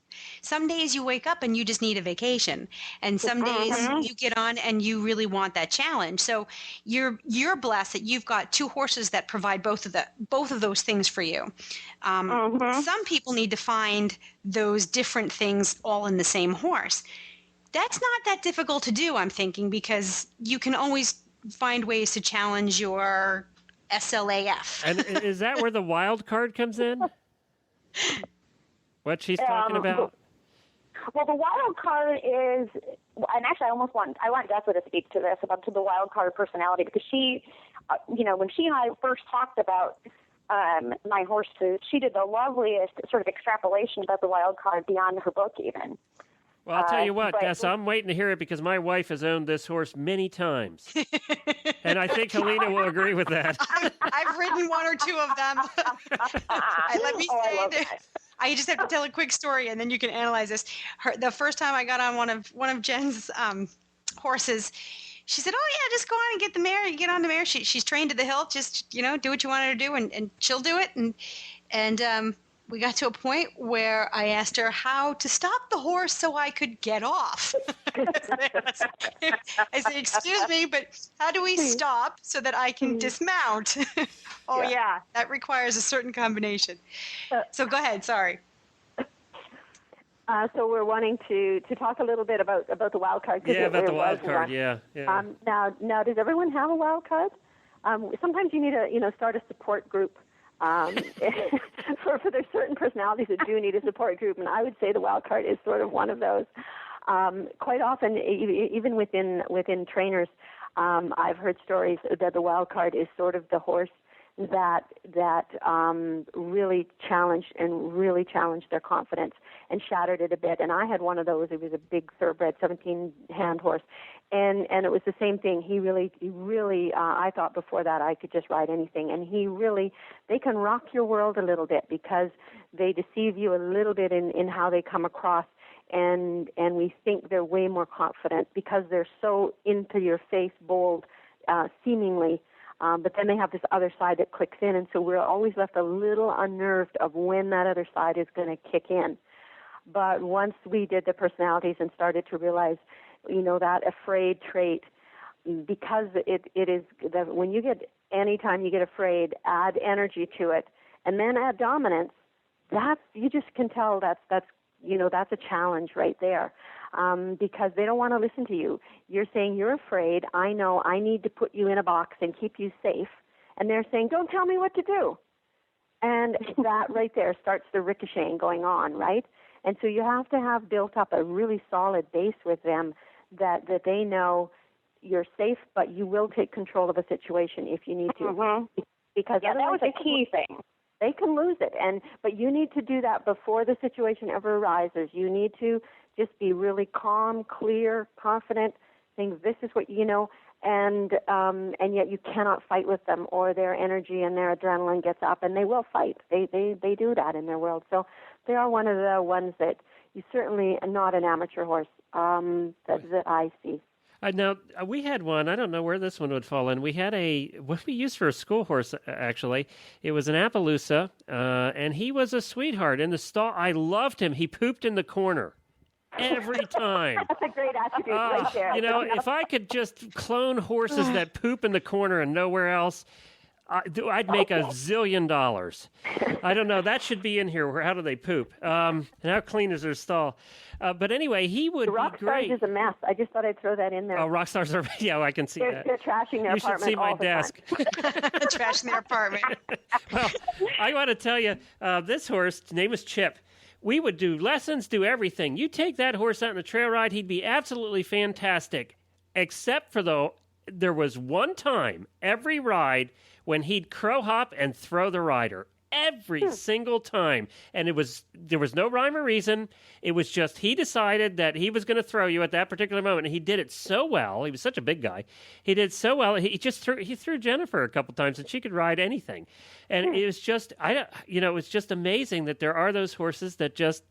some days you wake up and you just need a vacation, and some days you get on and you really want that challenge. So you're blessed that you've got two horses that provide both of those things for you. Some people need to find those different things all in the same horse. That's not that difficult to do, I'm thinking, because you can always find ways to challenge your SLAF. And is that where the wild card comes in? What she's talking about? Well, the wild card is, and actually I want Dessa to speak to this about the wild card personality, because she, when she and I first talked about my horses, she did the loveliest sort of extrapolation about the wild card beyond her book even. Well, I'll tell you what, Dessa, I'm waiting to hear it because my wife has owned this horse many times. And I think Helena will agree with that. I've ridden one or two of them. Let me say that. I just have to tell a quick story, and then you can analyze this. The first time I got on one of Jen's horses, she said, "Oh yeah, just go on and get the mare. You get on the mare. She's trained to the hilt. Just do what you want her to do, and she'll do it." And we got to a point where I asked her how to stop the horse so I could get off. I said, "Excuse me, but how do we stop so that I can dismount?" Oh yeah, that requires a certain combination. So go ahead. Sorry. So we're wanting to talk a little bit about the wild card. Yeah, about the wild card. Yeah. Now, does everyone have a wild card? Sometimes you need to start a support group. For there's certain personalities that do need a support group, and I would say the wild card is sort of one of those. Quite often, even within trainers, I've heard stories that the wild card is sort of the horse that really challenged their confidence and shattered it a bit. And I had one of those. It was a big thoroughbred 17-hand horse, and it was the same thing. He really I thought before that I could just ride anything, and they can rock your world a little bit because they deceive you a little bit in how they come across, and we think they're way more confident because they're so into your face, bold, seemingly. But then they have this other side that clicks in, and so we're always left a little unnerved of when that other side is going to kick in. But once we did the personalities and started to realize, that afraid trait, because it is that when you get, anytime you get afraid, add energy to it, and then add dominance, you just can tell that's a challenge right there. Because they don't want to listen to you. You're saying you're afraid. I know I need to put you in a box and keep you safe. And they're saying, don't tell me what to do. And that right there starts the ricocheting going on, right? And so you have to have built up a really solid base with them that they know you're safe, but you will take control of a situation if you need to. Mm-hmm. Because that was a key thing. They can lose it, but you need to do that before the situation ever arises. You need to just be really calm, clear, confident, saying this is what and yet you cannot fight with them, or their energy and their adrenaline gets up, and they will fight. They do that in their world. So they are one of the ones that you certainly not an amateur horse that I see. Now, we had one, I don't know where this one would fall in. We had what we used for a school horse, actually. It was an Appaloosa, and he was a sweetheart. In the stall, I loved him. He pooped in the corner every time. That's a great attribute right there. If I could just clone horses that poop in the corner and nowhere else, I'd make $1 zillion. I don't know. That should be in here. How do they poop? And how clean is their stall? But anyway, he would be great. Rockstars is a mess. I just thought I'd throw that in there. Oh, Rockstars are, yeah, I can see that. They're trashing their apartment. You should see my desk. Trashing their apartment. Well, I want to tell you, this horse, his name was Chip. We would do lessons, do everything. You take that horse out on a trail ride, he'd be absolutely fantastic. Except for, there was one time every ride when he'd crow hop and throw the rider. Every single time. And there was no rhyme or reason. It was just he decided that he was going to throw you at that particular moment. And he did it so well. He was such a big guy. He did so well. He threw Jennifer a couple times, and she could ride anything. And it was just, it was just amazing that there are those horses that just,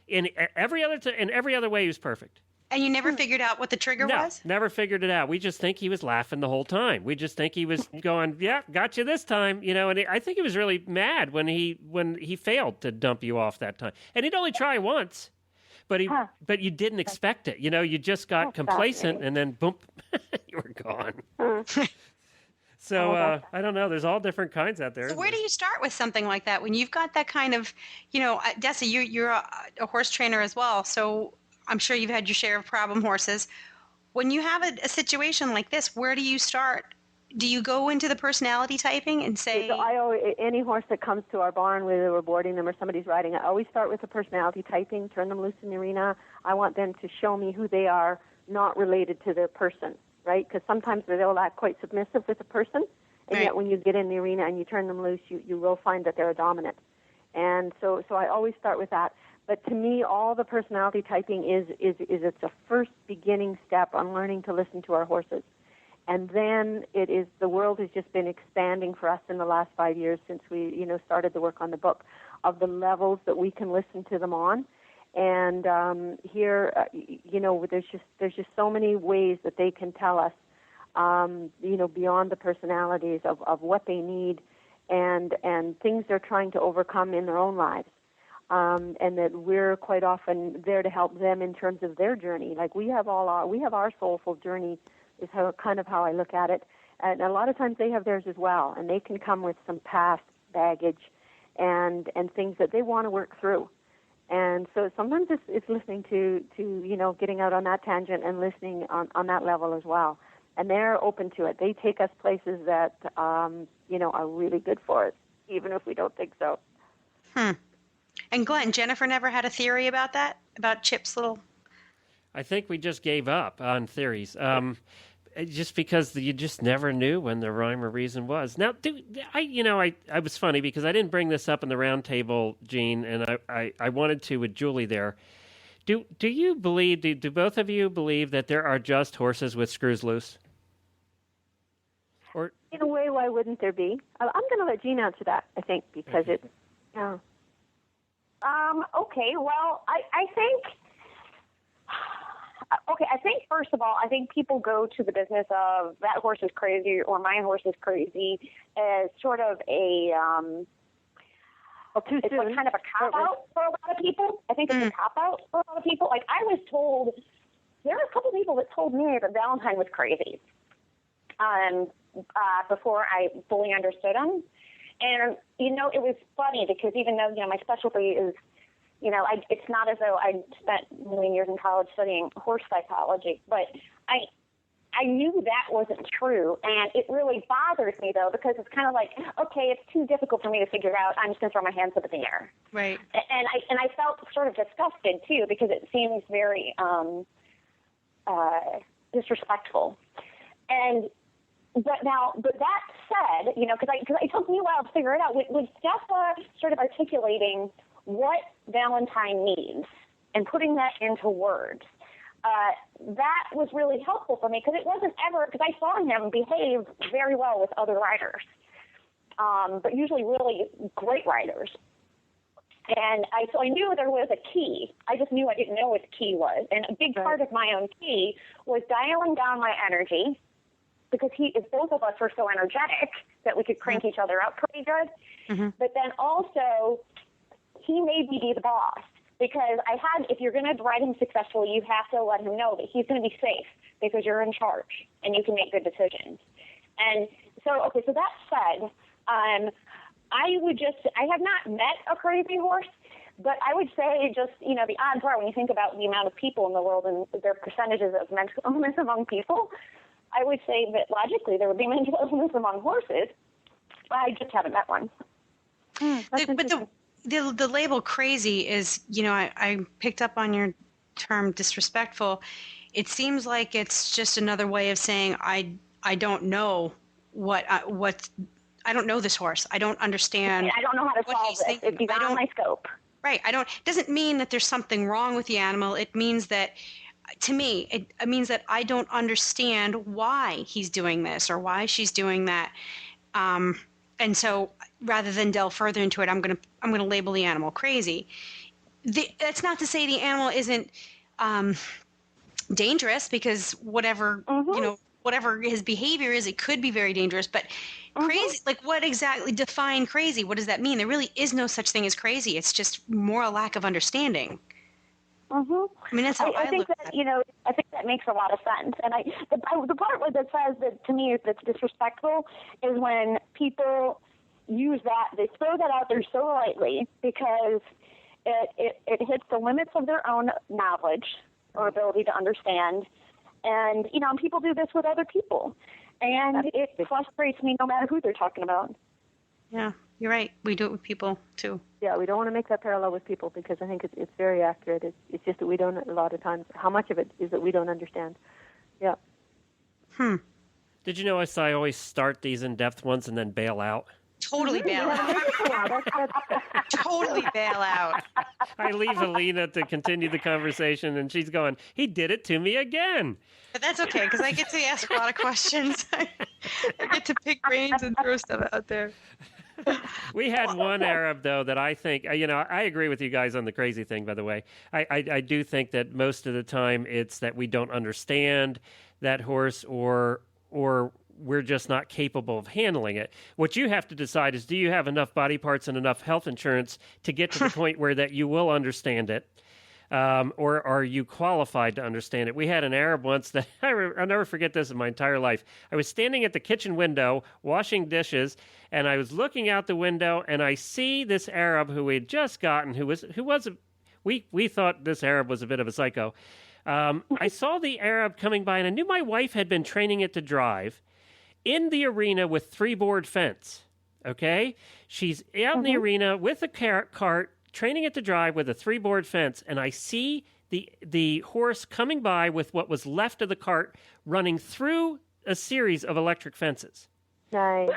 in every other way, he was perfect. And you never figured out what the trigger was? No, never figured it out. We just think he was laughing the whole time. We just think he was going, yeah, got you this time. And I think he was really mad when he failed to dump you off that time. And he'd only try once, but you didn't expect it. You just got complacent, and then boom, you were gone. So I don't know. There's all different kinds out there. So where do you start with something like that when you've got that kind of, Dessa, you're a horse trainer as well, so I'm sure you've had your share of problem horses. When you have a situation like this, where do you start? Do you go into the personality typing and say... So any horse that comes to our barn, whether we're boarding them or somebody's riding, I always start with the personality typing, turn them loose in the arena. I want them to show me who they are, not related to their person, right? Because sometimes they'll act quite submissive with a person, and yet when you get in the arena and you turn them loose, you will find that they're a dominant. And so I always start with that. But to me, all the personality typing is it's a first beginning step on learning to listen to our horses. And then the world has just been expanding for us in the last 5 years since we, started the work on the book, of the levels that we can listen to them on. And here, there's just so many ways that they can tell us, beyond the personalities of what they need and things they're trying to overcome in their own lives. And that we're quite often there to help them in terms of their journey. Like we have our soulful journey is how I look at it. And a lot of times they have theirs as well, and they can come with some past baggage and things that they want to work through. And so sometimes it's listening to getting out on that tangent and listening on that level as well. And they're open to it. They take us places that are really good for us, even if we don't think so. And Glenn, Jennifer never had a theory about that? About Chip's little... I think we just gave up on theories. just because you just never knew when the rhyme or reason was. Now, I was funny because I didn't bring this up in the round table, Gene, and I wanted to with Julie there. Do you believe, do both of you believe that there are just horses with screws loose? Or in a way, why wouldn't there be? I'm going to let Jean answer that, I think, because it's, yeah. Okay, well, I think, I think, first of all, I think people go to the business of that horse is crazy or my horse is crazy as sort of a, it's like kind of a cop-out for a lot of people. I think it's a cop-out for a lot of people. Like, I was told, there were a couple people that told me that Valentine was crazy before I fully understood him. And, it was funny because even though, my specialty is, it's not as though I spent a million years in college studying horse psychology, but I knew that wasn't true. And it really bothers me, though, because it's kind of like, okay, it's too difficult for me to figure out. I'm just going to throw my hands up in the air. Right. And I felt sort of disgusted, too, because it seems very disrespectful. But that said, because it took me a while to figure it out, with Steph sort of articulating what Valentine means and putting that into words, that was really helpful for me because it wasn't ever, because I saw him behave very well with other riders, but usually really great riders. And so I knew there was a key. I just knew I didn't know what the key was. And a big part of my own key was dialing down my energy, because both of us were so energetic that we could crank each other up pretty good. Mm-hmm. But then also, he made me be the boss, because if you're going to ride him successfully, you have to let him know that he's going to be safe because you're in charge and you can make good decisions. And so that said, I have not met a crazy horse, but I would say just, the odds are when you think about the amount of people in the world and their percentages of mental illness among people, I would say that logically there would be mental illness among horses. I just haven't met one. But the label crazy is, I picked up on your term disrespectful. It seems like it's just another way of saying I don't know I don't know this horse. I don't understand. I don't know how to solve this. It's beyond my scope. Right. It doesn't mean that there's something wrong with the animal. It means that, to me, it means that I don't understand why he's doing this or why she's doing that. And so rather than delve further into it, I'm going to label the animal crazy. That's not to say the animal isn't dangerous, because whatever his behavior is, it could be very dangerous. But crazy, like what exactly define crazy? What does that mean? There really is no such thing as crazy. It's just more a lack of understanding. Mm-hmm. I mean, that's how I think look that, at it. I think that makes a lot of sense. And the part where that says that to me that's disrespectful is when people use that, they throw that out there so lightly because it hits the limits of their own knowledge or ability to understand. And, and people do this with other people. And it frustrates me no matter who they're talking about. Yeah, you're right. We do it with people, too. Yeah, we don't want to make that parallel with people because I think it's very accurate. It's just that we don't, a lot of times, how much of it is that we don't understand. Yeah. Did you know I always start these in-depth ones and then bail out? Totally bail out. Totally bail out. I leave Helena to continue the conversation, and she's going, he did it to me again. But that's okay, because I get to ask a lot of questions. I get to pick brains and throw stuff out there. We had one Arab, though, that I think, I agree with you guys on the crazy thing, by the way. I do think that most of the time it's that we don't understand that horse or we're just not capable of handling it. What you have to decide is, do you have enough body parts and enough health insurance to get to the point where that you will understand it? Or are you qualified to understand it? We had an Arab once that I'll never forget this in my entire life. I was standing at the kitchen window washing dishes, and I was looking out the window, and I see this Arab who we had just gotten, we thought this Arab was a bit of a psycho. I saw the Arab coming by, and I knew my wife had been training it to drive in the arena with 3-board fence. Okay, she's out in the arena with a cart, training it to drive with a 3-board fence, and I see the horse coming by with what was left of the cart running through a series of electric fences. Nice.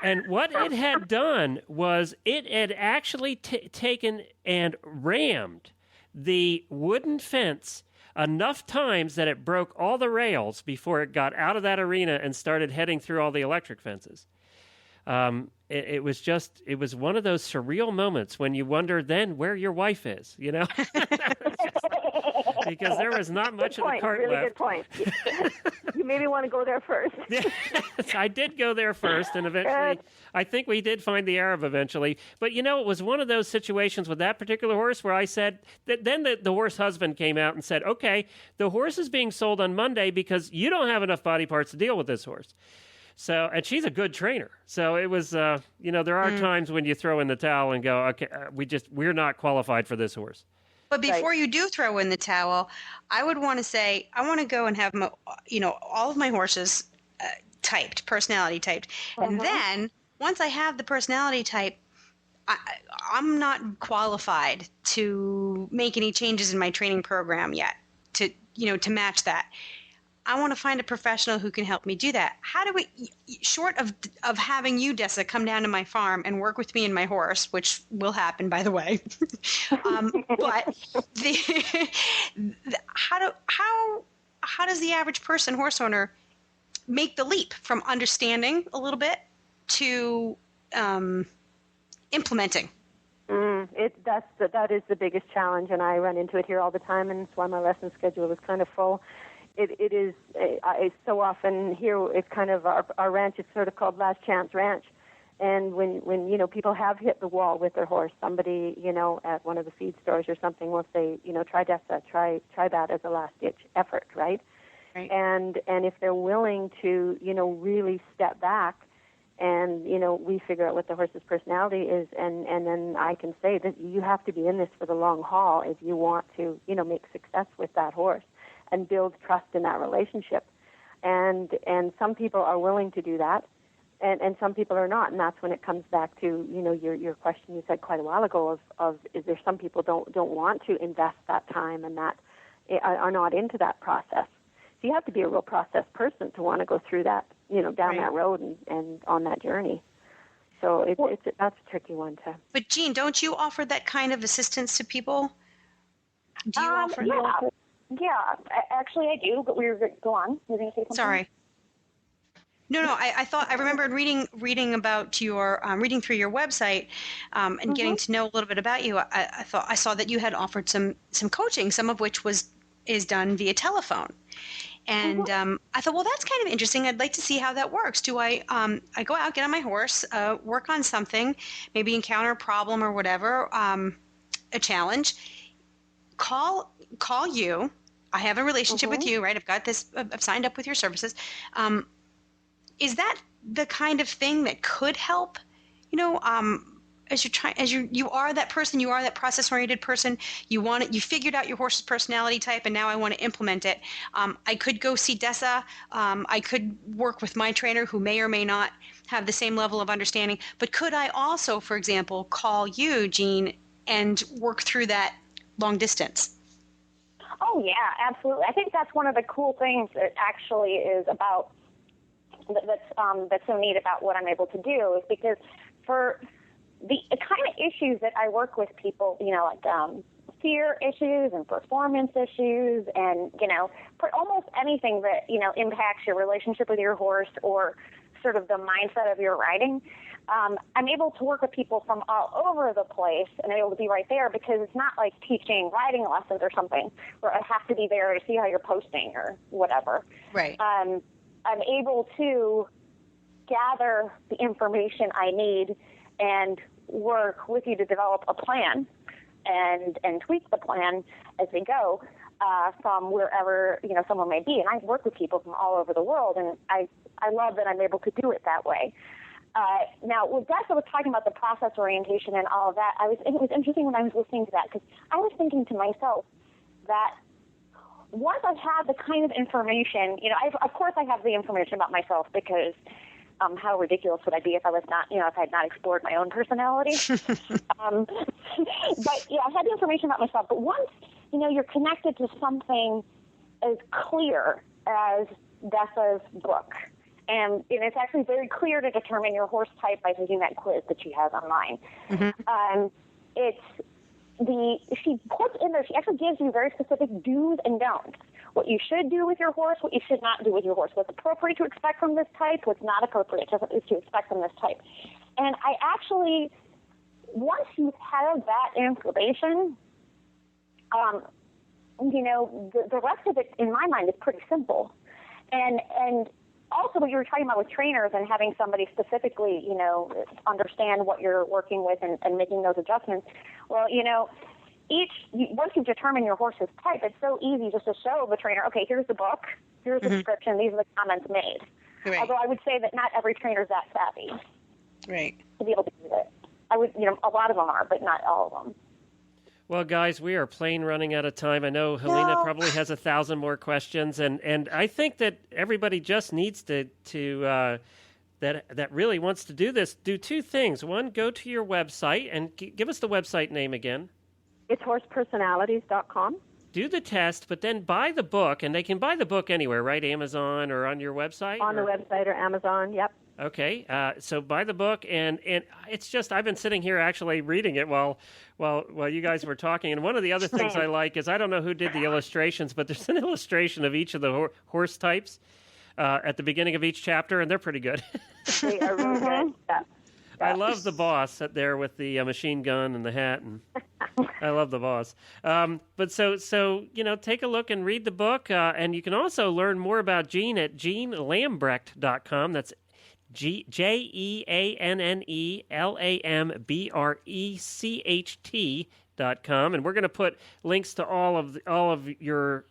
And what it had done was it had actually taken and rammed the wooden fence enough times that it broke all the rails before it got out of that arena and started heading through all the electric fences. It was one of those surreal moments when you wonder then where your wife is, you know? Because there was not much of the cart really left. Good point. You maybe want to go there first. Yes, I did go there first, and eventually, I think we did find the Arab eventually. But, you know, it was one of those situations with that particular horse where I said, then the horse husband came out and said, okay, the horse is being sold on Monday because you don't have enough body parts to deal with this horse. So, and she's a good trainer. So it was, you know, there are times when you throw in the towel and go, okay, we're not qualified for this horse. But before you do throw in the towel, I would want to say, I want to go and have, all of my horses typed, personality typed. And then once I have the personality type, I'm not qualified to make any changes in my training program yet to match that. I want to find a professional who can help me do that. How do we, short of having you, Dessa, come down to my farm and work with me and my horse, which will happen, by the way. But how does the average person, horse owner, make the leap from understanding a little bit to implementing? That is the biggest challenge, and I run into it here all the time, and it's why my lesson schedule is kind of full. It is so often here. It's kind of our ranch is sort of called Last Chance Ranch, and when people have hit the wall with their horse, somebody at one of the feed stores or something will say try Dessa, try that as a last ditch effort, right? And if they're willing to really step back, and we figure out what the horse's personality is, and then I can say that you have to be in this for the long haul if you want to make success with that horse and build trust in that relationship. And some people are willing to do that, and some people are not. And that's when it comes back to, your question you said quite a while ago of is there some people don't want to invest that time and that are not into that process. So you have to be a real process person to want to go through that, down that road and on that journey. So that's a tricky one to. But Jean, don't you offer that kind of assistance to people? Do you offer that? Yeah, actually I do, but go on. You're going to say something? Sorry. No, I remembered reading about your, reading through your website and getting to know a little bit about you. I saw that you had offered some coaching, some of which is done via telephone. And I thought, well, that's kind of interesting. I'd like to see how that works. Do I go out, get on my horse, work on something, maybe encounter a problem or whatever, a challenge, call you. I have a relationship with you, right? I've got this. I've signed up with your services. Is that the kind of thing that could help? As you are that person, you are that process-oriented person. You figured out your horse's personality type, and now I want to implement it. I could go see Dessa. I could work with my trainer, who may or may not have the same level of understanding. But could I also, for example, call you, Jean, and work through that long distance? Oh, yeah, absolutely. I think that's one of the cool things that actually is about that's so neat about what I'm able to do is because for the kind of issues that I work with people, like fear issues and performance issues and, for almost anything that, impacts your relationship with your horse or sort of the mindset of your riding, I'm able to work with people from all over the place and able to be right there because it's not like teaching riding lessons or something where I have to be there to see how you're posting or whatever. Right. I'm able to gather the information I need and work with you to develop a plan and tweak the plan as we go from wherever, someone may be. And I work with people from all over the world, and I love that I'm able to do it that way. Now, when Dessa was talking about the process orientation and all of that, it was interesting when I was listening to that because I was thinking to myself that once I had the kind of information, of course I have the information about myself because how ridiculous would I be if I was not, if I had not explored my own personality. But yeah, I had the information about myself. But once, you're connected to something as clear as Dessa's book it's actually very clear to determine your horse type by taking that quiz that she has online. She puts in there, she actually gives you very specific do's and don'ts. What you should do with your horse, what you should not do with your horse, what's appropriate to expect from this type, what's not appropriate to expect from this type. And I actually, once you have that information, the rest of it, in my mind, is pretty simple. And also what you were talking about with trainers and having somebody specifically, understand what you're working with and making those adjustments. Well, once you determine your horse's type, it's so easy just to show the trainer, okay, here's the book, here's the description, these are the comments made. Right. Although I would say that not every trainer is that savvy. Right. To be able to do it. I would, a lot of them are, but not all of them. Well, guys, we are plain running out of time. I know Helena probably has 1,000 more questions, and I think that everybody just needs to that really wants to do this, do two things. One, go to your website, and give us the website name again. It's horsepersonalities.com. Do the test, but then buy the book, and they can buy the book anywhere, right? Amazon or on your website? On the website or Amazon, yep. Okay, so buy the book, and it's just, I've been sitting here actually reading it while you guys were talking, and one of the other things I like is, I don't know who did the illustrations, but there's an illustration of each of the horse types at the beginning of each chapter, and they're pretty good. They are really good. Yeah. I love the boss there with the machine gun and the hat, and I love the boss. But so take a look and read the book, and you can also learn more about Jean at jeanlambrecht.com. That's JeanLambrecht.com, and we're going to put links to all of your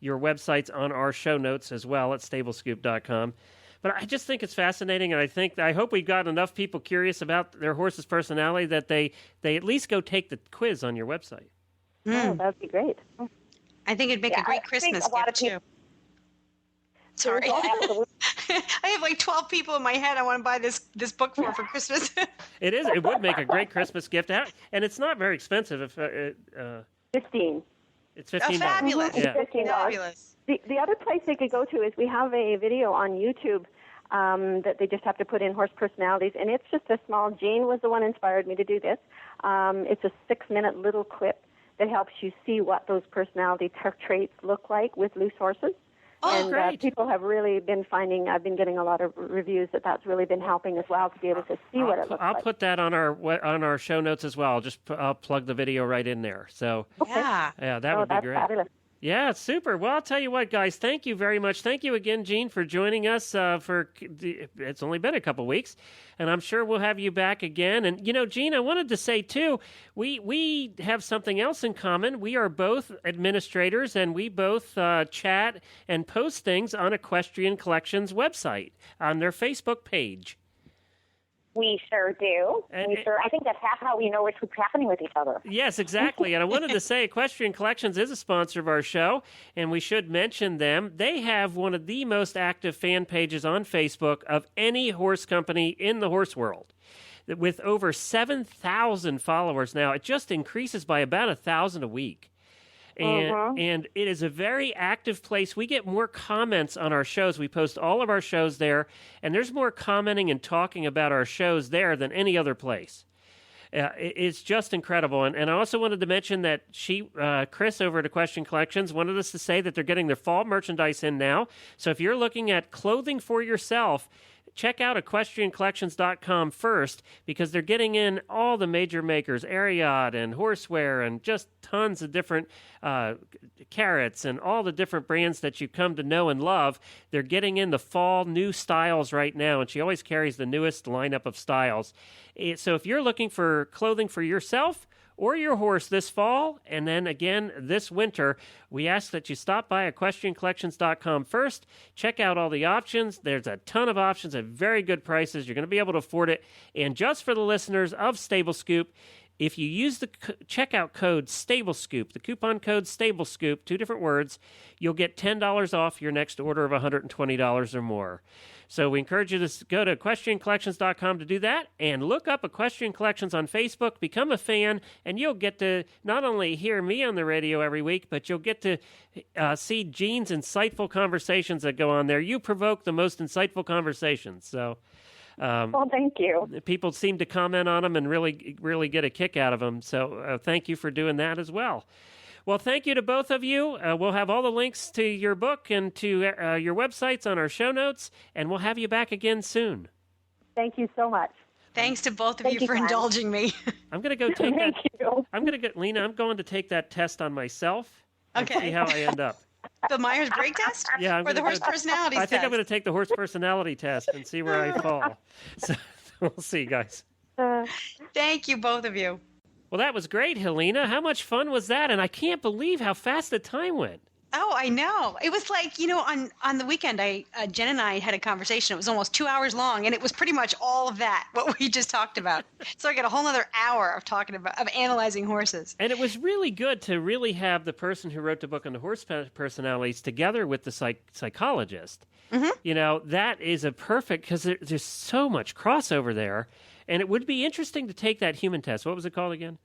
websites on our show notes as well at stablescoop.com. But I just think it's fascinating, and I hope we've got enough people curious about their horse's personality that they at least go take the quiz on your website. Oh, that would be great. I think it'd make a great Christmas gift too. Sorry. I have like 12 people in my head I want to buy this book for Christmas. It is. It would make a great Christmas gift. And it's not very expensive. 15. It's $15. Oh, fabulous. Yeah. $15. Fabulous. The other place they could go to is, we have a video on YouTube that they just have to put in horse personalities, and it's just a small, Jean was the one who inspired me to do this. It's a 6-minute little clip that helps you see what those personality traits look like with loose horses. Oh, and great. People have really been finding, I've been getting a lot of reviews that's really been helping as well to be able to see what it looks like. I'll put that on our show notes as well. I'll plug the video right in there. So yeah, that would be great. Fabulous. Yeah, super. Well, I'll tell you what, guys, thank you very much. Thank you again, Jean, for joining us. It's only been a couple weeks, and I'm sure we'll have you back again. And, Jean, I wanted to say, too, we have something else in common. We are both administrators, and we both chat and post things on Equestrian Collections website, on their Facebook page. We sure do. I think that's half how we know what's happening with each other. Yes, exactly. And I wanted to say Equestrian Collections is a sponsor of our show, and we should mention them. They have one of the most active fan pages on Facebook of any horse company in the horse world. With over 7,000 followers now, it just increases by about 1,000 a week. And it is a very active place. We get more comments on our shows. We post all of our shows there, and there's more commenting and talking about our shows there than any other place. It's just incredible. And I also wanted to mention that Chris over at Equestrian Collections wanted us to say that they're getting their fall merchandise in now. So if you're looking at clothing for yourself, check out equestriancollections.com first, because they're getting in all the major makers, Ariat and Horseware, and just tons of different carrots and all the different brands that you come to know and love. They're getting in the fall new styles right now, and she always carries the newest lineup of styles. So if you're looking for clothing for yourself or your horse this fall, and then again this winter, we ask that you stop by equestriancollections.com first. Check out all the options. There's a ton of options at very good prices. You're going to be able to afford it. And just for the listeners of Stable Scoop, if you use the checkout code StableScoop, the coupon code StableScoop, 2 different words, you'll get $10 off your next order of $120 or more. So we encourage you to go to EquestrianCollections.com to do that, and look up Equestrian Collections on Facebook, become a fan, and you'll get to not only hear me on the radio every week, but you'll get to see Gene's insightful conversations that go on there. You provoke the most insightful conversations. So, well, thank you. People seem to comment on them and really get a kick out of them. So thank you for doing that as well. Well, thank you to both of you. We'll have all the links to your book and to your websites on our show notes, and we'll have you back again soon. Thank you so much. Thanks to both of you for indulging me. I'm going to go take that. Thank you. Lena, I'm going to take that test on myself and see how I end up. The Myers-Briggs test? Yeah. Or the horse personality test? I think I'm going to take the horse personality test and see where I fall. So we'll see, guys. Thank you, both of you. Well, that was great, Helena. How much fun was that? And I can't believe how fast the time went. Oh, I know. It was like, on the weekend, Jen and I had a conversation. It was almost 2 hours long, and it was pretty much all of that, what we just talked about. So I got a whole other hour of analyzing horses. And it was really good to really have the person who wrote the book on the horse personalities together with the psychologist. Mm-hmm. That is a perfect, because there's so much crossover there. And it would be interesting to take that human test. What was it called again?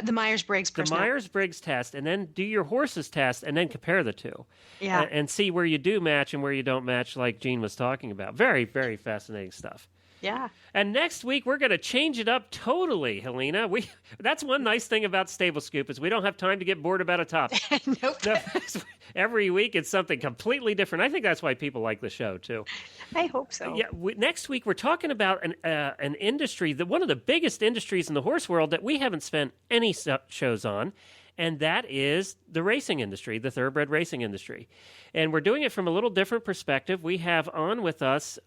The Myers-Briggs personality. The Myers-Briggs test, and then do your horse's test, and then compare the two. Yeah. And see where you do match and where you don't match, like Gene was talking about. Very, very fascinating stuff. Yeah. And next week, we're going to change it up totally, Helena. That's one nice thing about Stable Scoop is we don't have time to get bored about a topic. Nope. Every week, it's something completely different. I think that's why people like the show, too. I hope so. Yeah. Next week, we're talking about an industry, one of the biggest industries in the horse world that we haven't spent any shows on, and that is the racing industry, the thoroughbred racing industry. And we're doing it from a little different perspective. We have on with us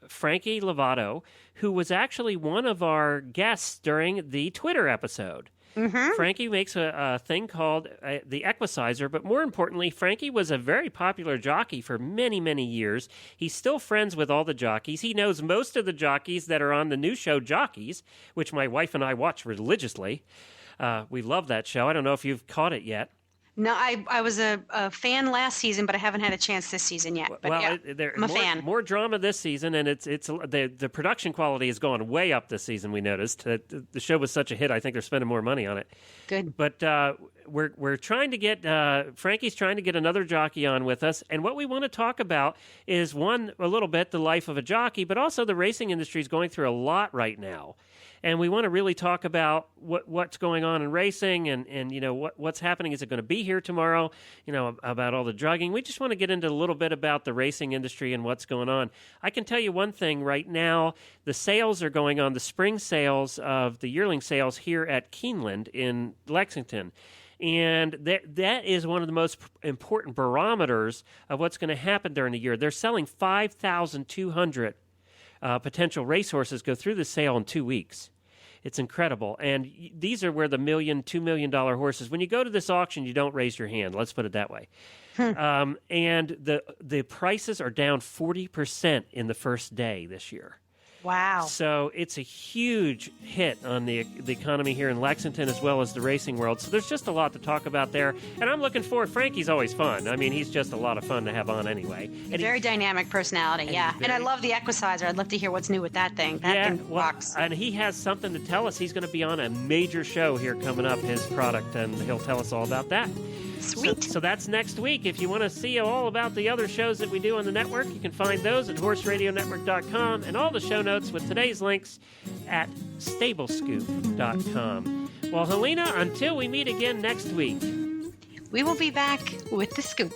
Frankie Lovato, who was actually one of our guests during the Twitter episode. Mm-hmm. Frankie makes a thing called the Equicizer, but more importantly, Frankie was a very popular jockey for many, many years. He's still friends with all the jockeys. He knows most of the jockeys that are on the new show Jockeys, which my wife and I watch religiously. We love that show. I don't know if you've caught it yet. No, I was a fan last season, but I haven't had a chance this season yet. But I'm a fan. More drama this season, and it's the production quality has gone way up this season. We noticed the show was such a hit. I think they're spending more money on it. Good. But we're trying to get Frankie's trying to get another jockey on with us, and what we want to talk about is a little bit the life of a jockey, but also the racing industry is going through a lot right now. And we want to really talk about what's going on in racing and what's happening. Is it going to be here tomorrow? About all the drugging. We just want to get into a little bit about the racing industry and what's going on. I can tell you one thing right now. The sales are going on, the spring sales of the yearling sales here at Keeneland in Lexington. And that is one of the most important barometers of what's going to happen during the year. They're selling 5,200 potential racehorses go through the sale in 2 weeks. It's incredible. And these are where the $1 million, $2 million horses, when you go to this auction, you don't raise your hand. Let's put it that way. And the prices are down 40% in the first day this year. Wow. So it's a huge hit on the economy here in Lexington as well as the racing world. So there's just a lot to talk about there. And I'm looking forward. Frankie's always fun. I mean, he's just a lot of fun to have on anyway. Very dynamic personality, yeah. And I love the Equicizer. I'd love to hear what's new with that thing. That thing rocks. And he has something to tell us. He's going to be on a major show here coming up, his product, and he'll tell us all about that. Sweet. So that's next week. If you want to see all about the other shows that we do on the network, you can find those at horseradionetwork.com and all the show notes with today's links at stablescoop.com. Well, Helena, until we meet again next week, we will be back with the scoop.